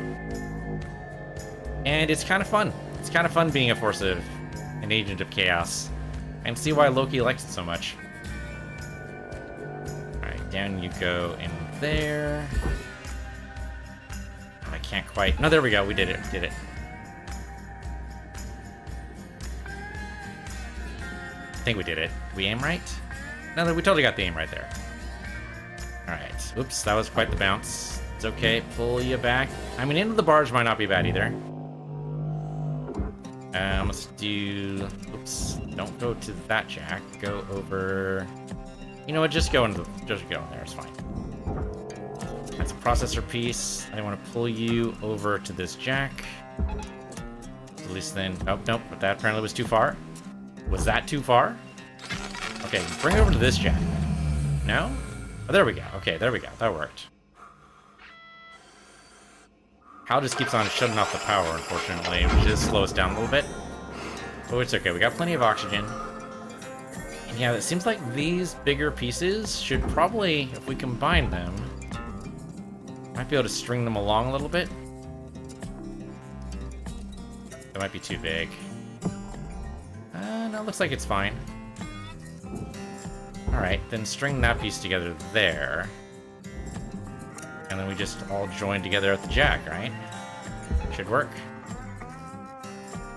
And it's kind of fun. It's kind of fun being a force of an agent of chaos. I can see why Loki likes it so much. Alright, down you go in there. I can't quite... No, there we go. We did it. We did it. I think we did it. We aim right? No, we totally got the aim right there. Alright. Oops, that was quite the bounce. It's okay. Pull you back. I mean, into the barge might not be bad either. Let's do... Oops. Don't go to that jack. Go over... You know what? Just go in there. It's fine. That's a processor piece. I want to pull you over to this jack. At least then... Oh, nope. But that apparently was too far. Was that too far? Okay, bring it over to this jack. No? Oh, there we go. Okay, there we go. That worked. Hal just keeps on shutting off the power, unfortunately, which does slow us down a little bit. But it's okay. We got plenty of oxygen. And yeah, it seems like these bigger pieces should probably, if we combine them, might be able to string them along a little bit. That might be too big. No, it looks like it's fine. Alright, then string that piece together there. And then we just all join together at the jack, right? Should work.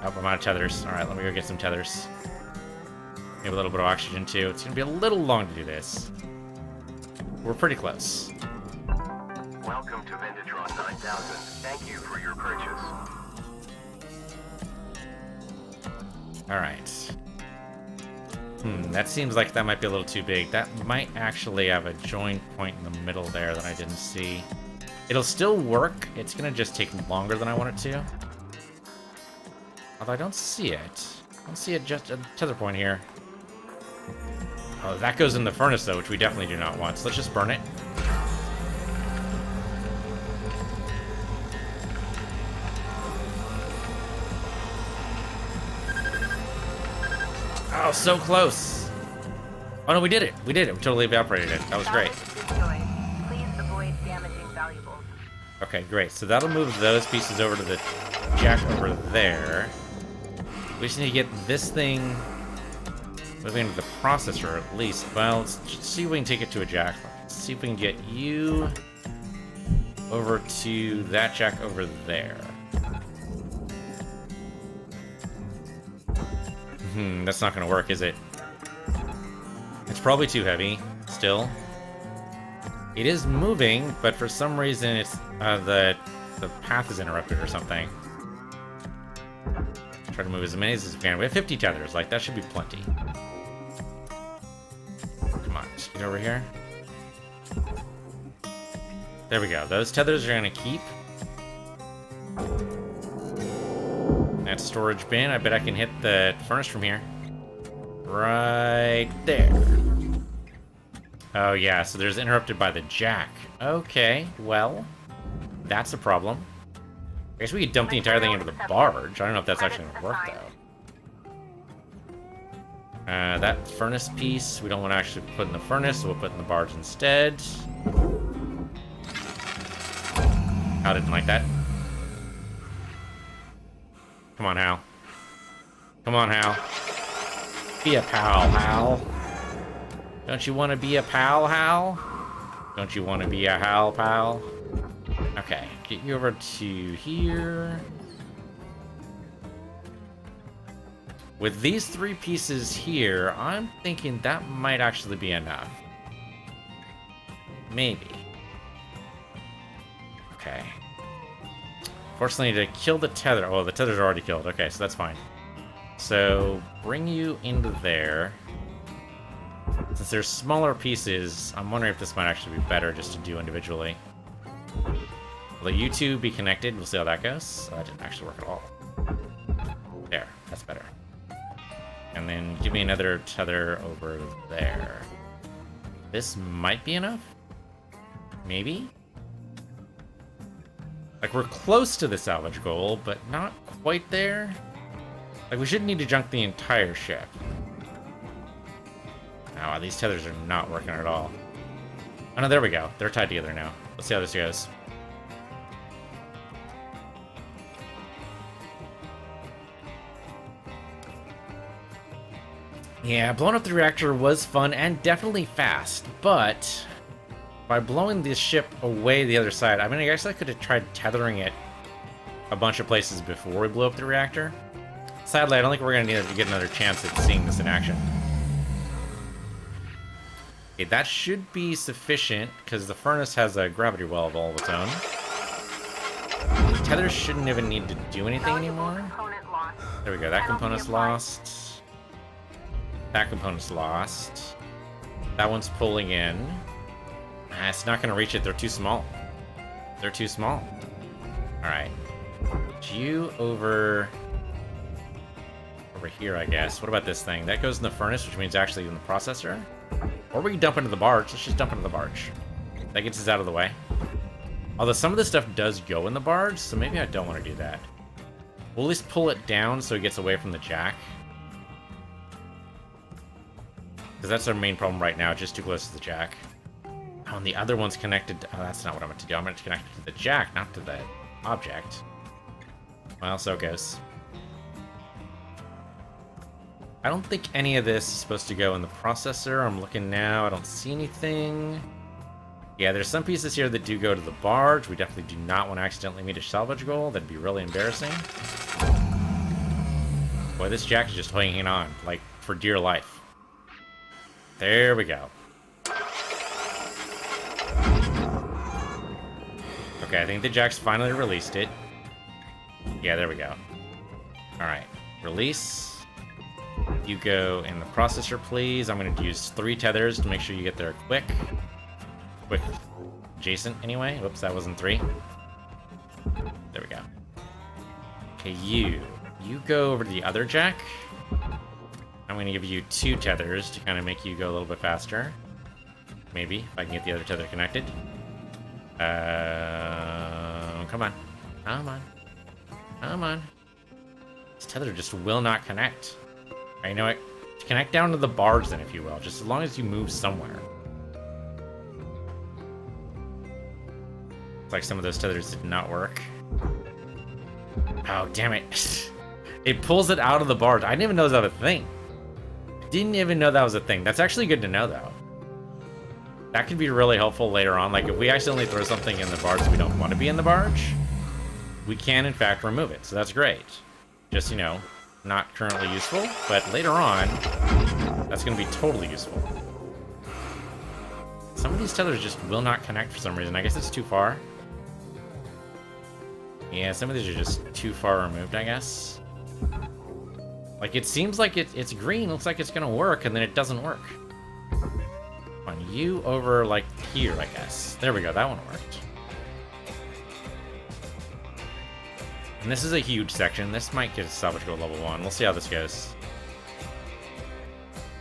Oh, I'm out of tethers. Alright, let me go get some tethers. Maybe a little bit of oxygen, too. It's gonna be a little long to do this. We're pretty close. Welcome to Vintatron 9000. Thank you for your purchase. Alright. That seems like that might be a little too big. That might actually have a join point in the middle there that I didn't see. It'll still work. It's gonna just take longer than I want it to. Although I don't see it. I don't see just a tether point here. Oh, that goes in the furnace though, which we definitely do not want. So let's just burn it. Oh, so close. Oh no, we did it. We did it. We totally evaporated it. That was great. Please avoid damaging valuables. Okay, great. So that'll move those pieces over to the jack over there. We just need to get this thing moving into the processor at least. Well, let's see if we can take it to a jack. Let's see if we can get you over to that jack over there. That's not going to work, is it? It's probably too heavy, still. It is moving, but for some reason it's the path is interrupted or something. Try to move as many as we can. We have 50 tethers, like that should be plenty. Come on, just get over here. There we go. Those tethers are going to keep. That storage bin, I bet I can hit the furnace from here. Right there. Oh yeah, so there's interrupted by the jack. Okay, well, that's a problem. I guess we could dump the entire thing into the barge. I don't know if that's actually going to work, though. That furnace piece, we don't want to actually put in the furnace, so we'll put in the barge instead. I didn't like that. Come on, Hal. Come on, Hal. Be a pal, Hal. Don't you want to be a pal, Hal? Don't you want to be a Hal, pal? Okay, get you over to here. With these three pieces here, I'm thinking that might actually be enough. Maybe. Okay. Fortunately, to kill the tether... Oh, the tether's already killed. Okay, so that's fine. So, bring you into there. Since there's smaller pieces, I'm wondering if this might actually be better just to do individually. Will you two be connected? We'll see how that goes. That didn't actually work at all. There, that's better. And then give me another tether over there. This might be enough? Maybe? Like, we're close to the salvage goal, but not quite there. Like, we shouldn't need to junk the entire ship. Oh, these tethers are not working at all. Oh no, there we go. They're tied together now. Let's see how this goes. Yeah, blowing up the reactor was fun and definitely fast, but by blowing the ship away the other side, I mean, I guess I could have tried tethering it a bunch of places before we blew up the reactor. Sadly, I don't think we're going to need to get another chance at seeing this in action. Okay, that should be sufficient, because the furnace has a gravity well of all of its own. The tethers shouldn't even need to do anything anymore. There we go, that component's lost. That component's lost. That one's pulling in. It's not going to reach it, they're too small. They're too small. Alright. You over here, I guess. What about this thing? That goes in the furnace, which means actually in the processor. Or we can dump into the barge. Let's just dump into the barge. That gets us out of the way. Although some of this stuff does go in the barge, so maybe I don't want to do that. We'll at least pull it down so it gets away from the jack. Because that's our main problem right now, just too close to the jack. Oh, and the other one's connected to... Oh, that's not what I meant to do. I meant to connect it to the jack, not to the object. Well, so it goes. I don't think any of this is supposed to go in the processor. I'm looking now. I don't see anything. Yeah, there's some pieces here that do go to the barge. We definitely do not want to accidentally meet a salvage goal. That'd be really embarrassing. Boy, this jack is just hanging on, like, for dear life. There we go. Okay, I think the jack's finally released it. Yeah, there we go. Alright, release. You go in the processor, please. I'm going to use 3 tethers to make sure you get there quick. Quick. Adjacent, anyway. Whoops, that wasn't 3. There we go. Okay, you go over to the other jack. I'm going to give you 2 tethers to kind of make you go a little bit faster. Maybe, if I can get the other tether connected. Come on. Come on. Come on. This tether just will not connect. Alright, you know what? Connect down to the barge then, if you will. Just as long as you move somewhere. Looks like some of those tethers did not work. Oh, damn it. It pulls it out of the barge. I didn't even know that was a thing. Didn't even know that was a thing. That's actually good to know, though. That could be really helpful later on. Like, if we accidentally throw something in the barge that we don't want to be in the barge, we can, in fact, remove it. So that's great. Just, you know, not currently useful, but later on, that's going to be totally useful. Some of these tethers just will not connect for some reason. I guess it's too far. Yeah, some of these are just too far removed, I guess. Like, it seems like it's green, looks like it's going to work, and then it doesn't work. Come on, you over, like, here, I guess. There we go, that one worked. And this is a huge section. This might get a salvage goal level 1. We'll see how this goes.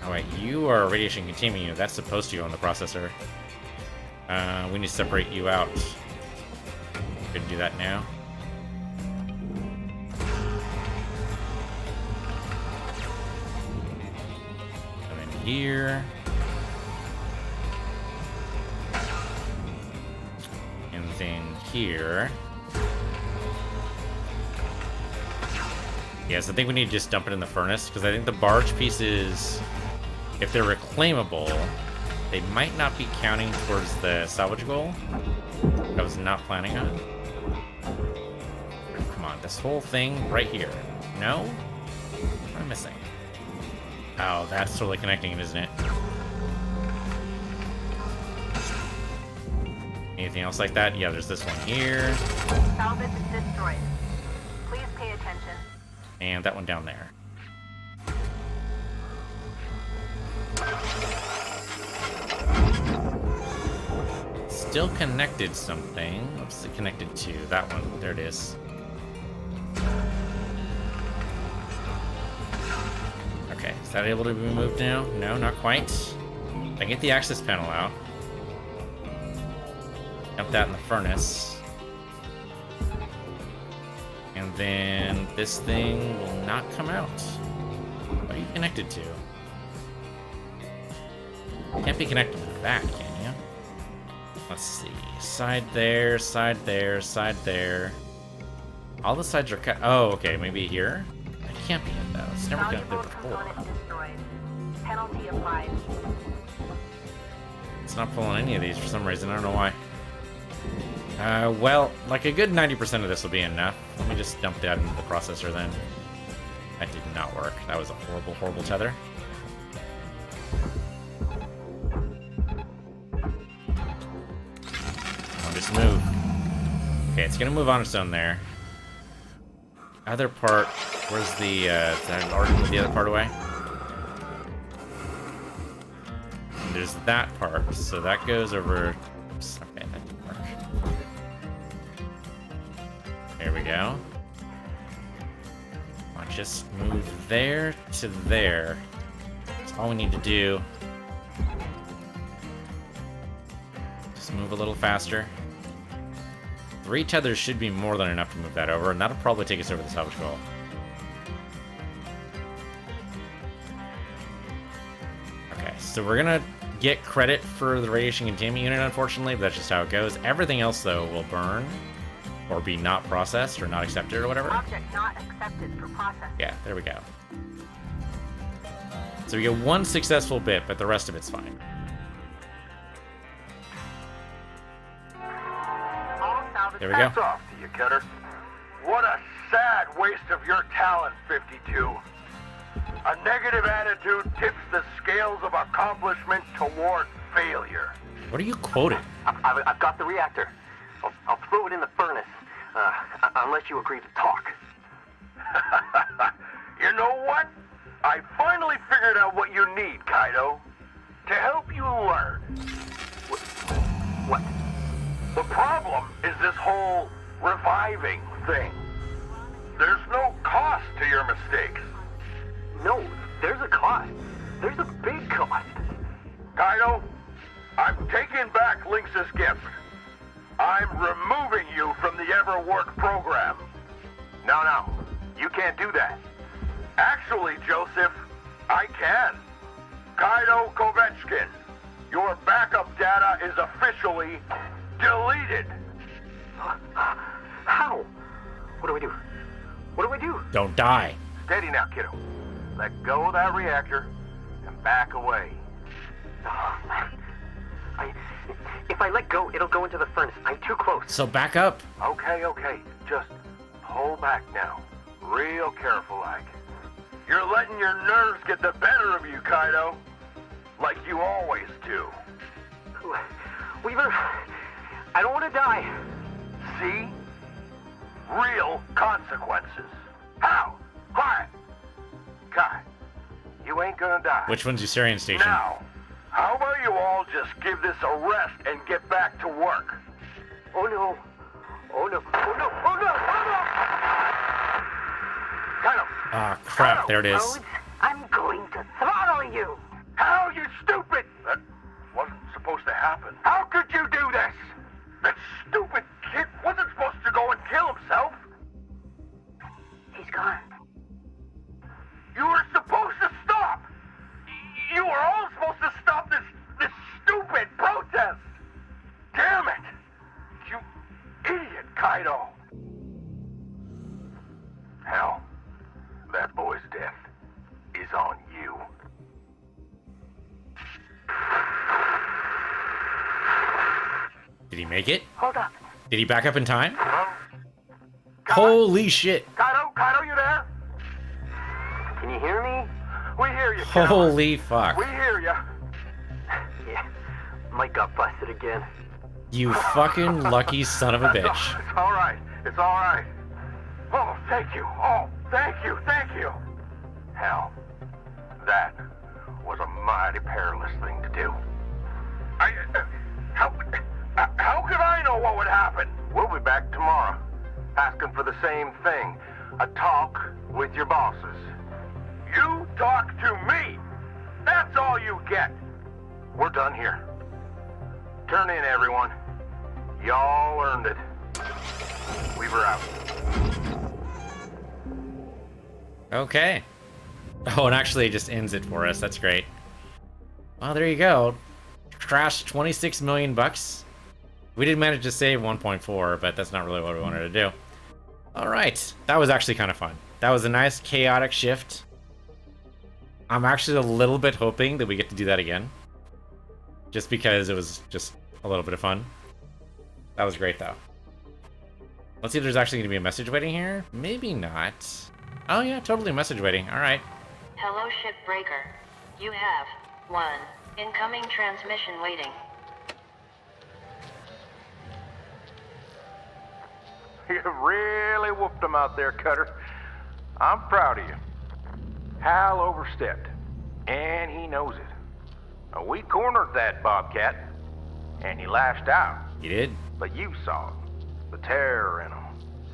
Alright, you are a radiation containment unit. That's supposed to go in the processor. We need to separate you out. Couldn't do that now. And then here. And then here. Yes, I think we need to just dump it in the furnace, because I think the barge pieces, if they're reclaimable, they might not be counting towards the salvage goal. I was not planning on. Come on, this whole thing right here. No? What am I missing? Oh, that's totally connecting it, isn't it? Anything else like that? Yeah, there's this one here. Salvage is destroyed. Please pay attention. And that one down there. Still connected something. What's it connected to? That one. There it is. Okay, is that able to be moved now? No, not quite. I get the access panel out. Dump that in the furnace. And then this thing will not come out. What are you connected to? Can't be connected to the back, can you? Let's see. Side there, side there, side there. All the sides are cut. Oh, okay. Maybe here? That can't be it, though. It's never done there before. Penalty applied. It's not pulling any of these for some reason. I don't know why. Well, like a good 90% of this will be enough. Let me just dump that into the processor then. That did not work. That was a horrible, horrible tether. I'll just move. Okay, it's gonna move on its own there. Other part, where's the, did I already move the other part away? And there's that part, so that goes over, oops, okay, that didn't work. There we go. I'll just move there to there. That's all we need to do. Just move a little faster. 3 tethers should be more than enough to move that over, and that'll probably take us over the salvage goal. Okay, so we're gonna get credit for the radiation containment unit, unfortunately, but that's just how it goes. Everything else, though, will burn, or be not processed, or not accepted, or whatever. Object not accepted for processing. Yeah, there we go. So we get 1 successful bit, but the rest of it's fine. There we go. Hats off to you, Cutter. What a sad waste of your talent, 52. A negative attitude tips the scales of accomplishment toward failure. What are you quoting? I've got the reactor. I'll throw it in the furnace, unless you agree to talk. You know what? I finally figured out what you need, Kaido. To help you learn. What? The problem is this whole reviving thing. There's no cost to your mistakes. No, there's a cost. There's a big cost. Kaido, I'm taking back Lynx's gift. I'm removing you from the Everwork program. No, you can't do that. Actually, Joseph, I can. Kaido Kovechkin, your backup data is officially deleted. How? What do I do? What do I do? Don't die. Steady now, kiddo. Let go of that reactor and back away. If I let go, it'll go into the furnace. I'm too close. So back up. Okay. Just pull back now. Real careful, like. You're letting your nerves get the better of you, Kaido. Like you always do. Weaver, I don't want to die. See? Real consequences. How? Why? God, you ain't gonna die. Which one's Usarian Station? Now, how about you all just give this a rest and get back to work? Oh no. Oh no. Oh no. Oh no. Oh no. Kaido. Ah, crap. There it is. Rhodes, I'm going to throttle you. How, you stupid? That wasn't supposed to happen. How could you do this? That stupid kid wasn't supposed to go and kill himself. He's gone. You were supposed to stop. You were all supposed to stop this stupid protest. Damn it. You idiot, Kaido. Hell, that boy's death is on you. Did he make it? Hold up. Did he back up in time? Kaido? Holy shit. Kaido, you there? Can you hear me? We hear you, kiddo. Holy fuck. We hear you. Yeah. Mike got busted again. You fucking lucky son of a bitch. It's all right. It's all right. Oh, thank you. Oh, thank you. Thank you. Hell, that was a mighty perilous thing to do. How could I know what would happen? We'll be back tomorrow, asking for the same thing. A talk with your bosses. You talk to me. That's all you get. We're done here. Turn in, everyone. Y'all earned it. Weaver out. Okay. Oh, and actually it just ends it for us. That's great. Well, there you go. Crashed 26 million bucks. We did manage to save 1.4, but that's not really what we wanted to do. All right. That was actually kind of fun. That was a nice chaotic shift. I'm actually a little bit hoping that we get to do that again. Just because it was just a little bit of fun. That was great, though. Let's see if there's actually going to be a message waiting here. Maybe not. Oh, yeah, totally message waiting. All right. Hello, Shipbreaker. You have one incoming transmission waiting. You really whooped him out there, Cutter. I'm proud of you. Hal overstepped, and he knows it. Now, we cornered that Bobcat, and he lashed out. You did? But you saw it, the terror in him.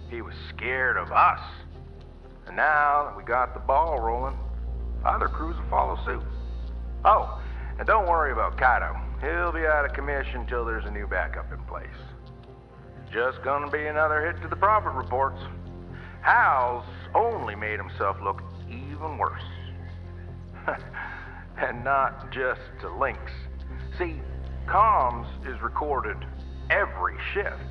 He was scared of us. And now that we got the ball rolling, other crews will follow suit. Oh, and don't worry about Kaito. He'll be out of commission till there's a new backup in place. Just gonna be another hit to the profit reports. Hal's only made himself look even worse. And not just to Lynx. See, comms is recorded every shift.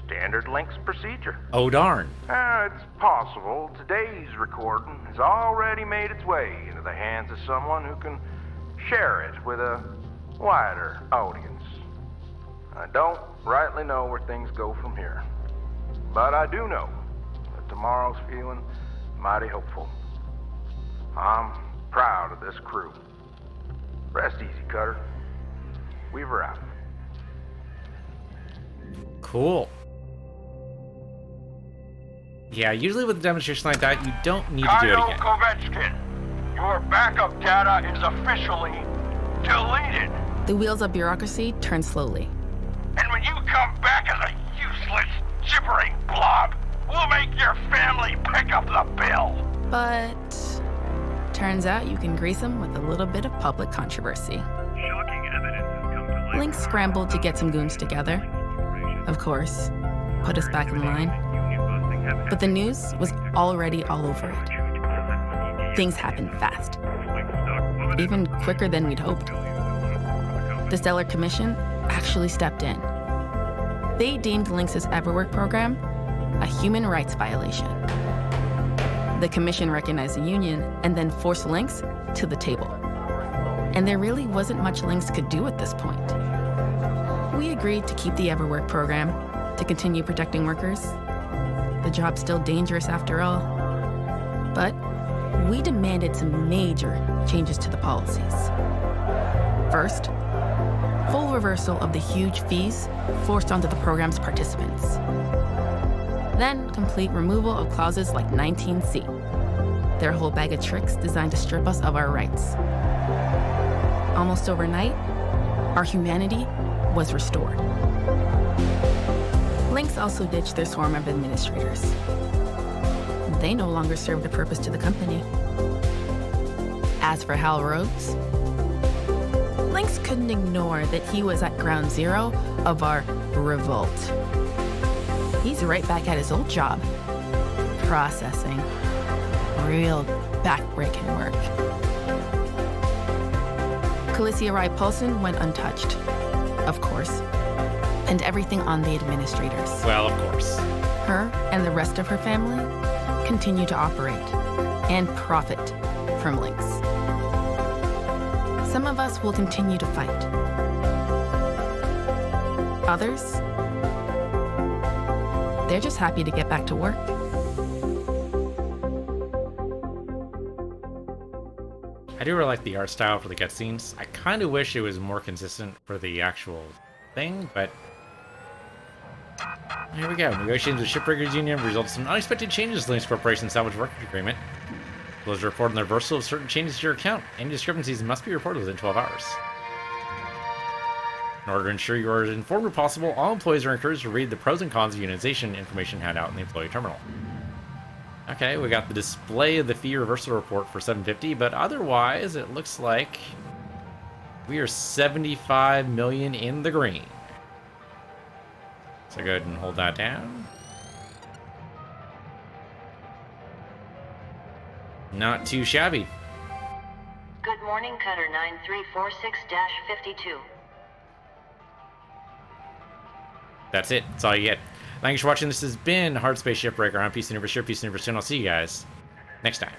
Standard Lynx procedure. Oh, darn. It's possible today's recording has already made its way into the hands of someone who can share it with a wider audience. I don't rightly know where things go from here, but I do know that tomorrow's feeling mighty hopeful. I'm proud of this crew. Rest easy, Cutter. Weaver out. Cool. Yeah, usually with a demonstration like that, you don't need to do it again. Kovetskin, your backup data is officially deleted. The wheels of bureaucracy turn slowly. And when you come back as a useless, gibbering blob, we'll make your family pick up the bill. But turns out you can grease them with a little bit of public controversy. Shocking evidence has come to light. Lynx scrambled to get some goons together. Of course, put us back in line. But the news was already all over it. Things happened fast. Even quicker than we'd hoped. The Stellar Commission actually stepped in. They deemed Lynx's Everwork program a human rights violation. The commission recognized the union and then forced Lynx to the table. And there really wasn't much Lynx could do at this point. We agreed to keep the Everwork program, to continue protecting workers. The job's still dangerous after all. But we demanded some major changes to the policies. First, full reversal of the huge fees forced onto the program's participants. Then, complete removal of clauses like 19C. Their whole bag of tricks designed to strip us of our rights. Almost overnight, our humanity was restored. Lynx also ditched their swarm of administrators. They no longer served a purpose to the company. As for Hal Rhodes, Lynx couldn't ignore that he was at ground zero of our revolt. He's right back at his old job, processing real backbreaking work. Calicia Rai Paulson went untouched, of course, and everything on the administrators. Well, of course. Her and the rest of her family continue to operate and profit from Lynx. Some of us will continue to fight. Others, they're just happy to get back to work. I do really like the art style for the cutscenes. I kind of wish it was more consistent for the actual thing, but here we go. Negotiations with Shipbreakers Union resulted in some unexpected changes to Lynx Corporation's salvage workers agreement. Those report on the reversal of certain changes to your account. Any discrepancies must be reported within 12 hours. In order to ensure you are as informed as possible, all employees are encouraged to read the pros and cons of unionization information handout in the employee terminal. Okay, we got the display of the fee reversal report for 750, but otherwise it looks like we are 75 million in the green. So go ahead and hold that down. Not too shabby. Good morning, Cutter 9346-52. That's it. That's all you get. Thanks for watching. This has been Hardspace Shipbreaker. I'm Peace Universe here, Peace Universe, and I'll see you guys next time.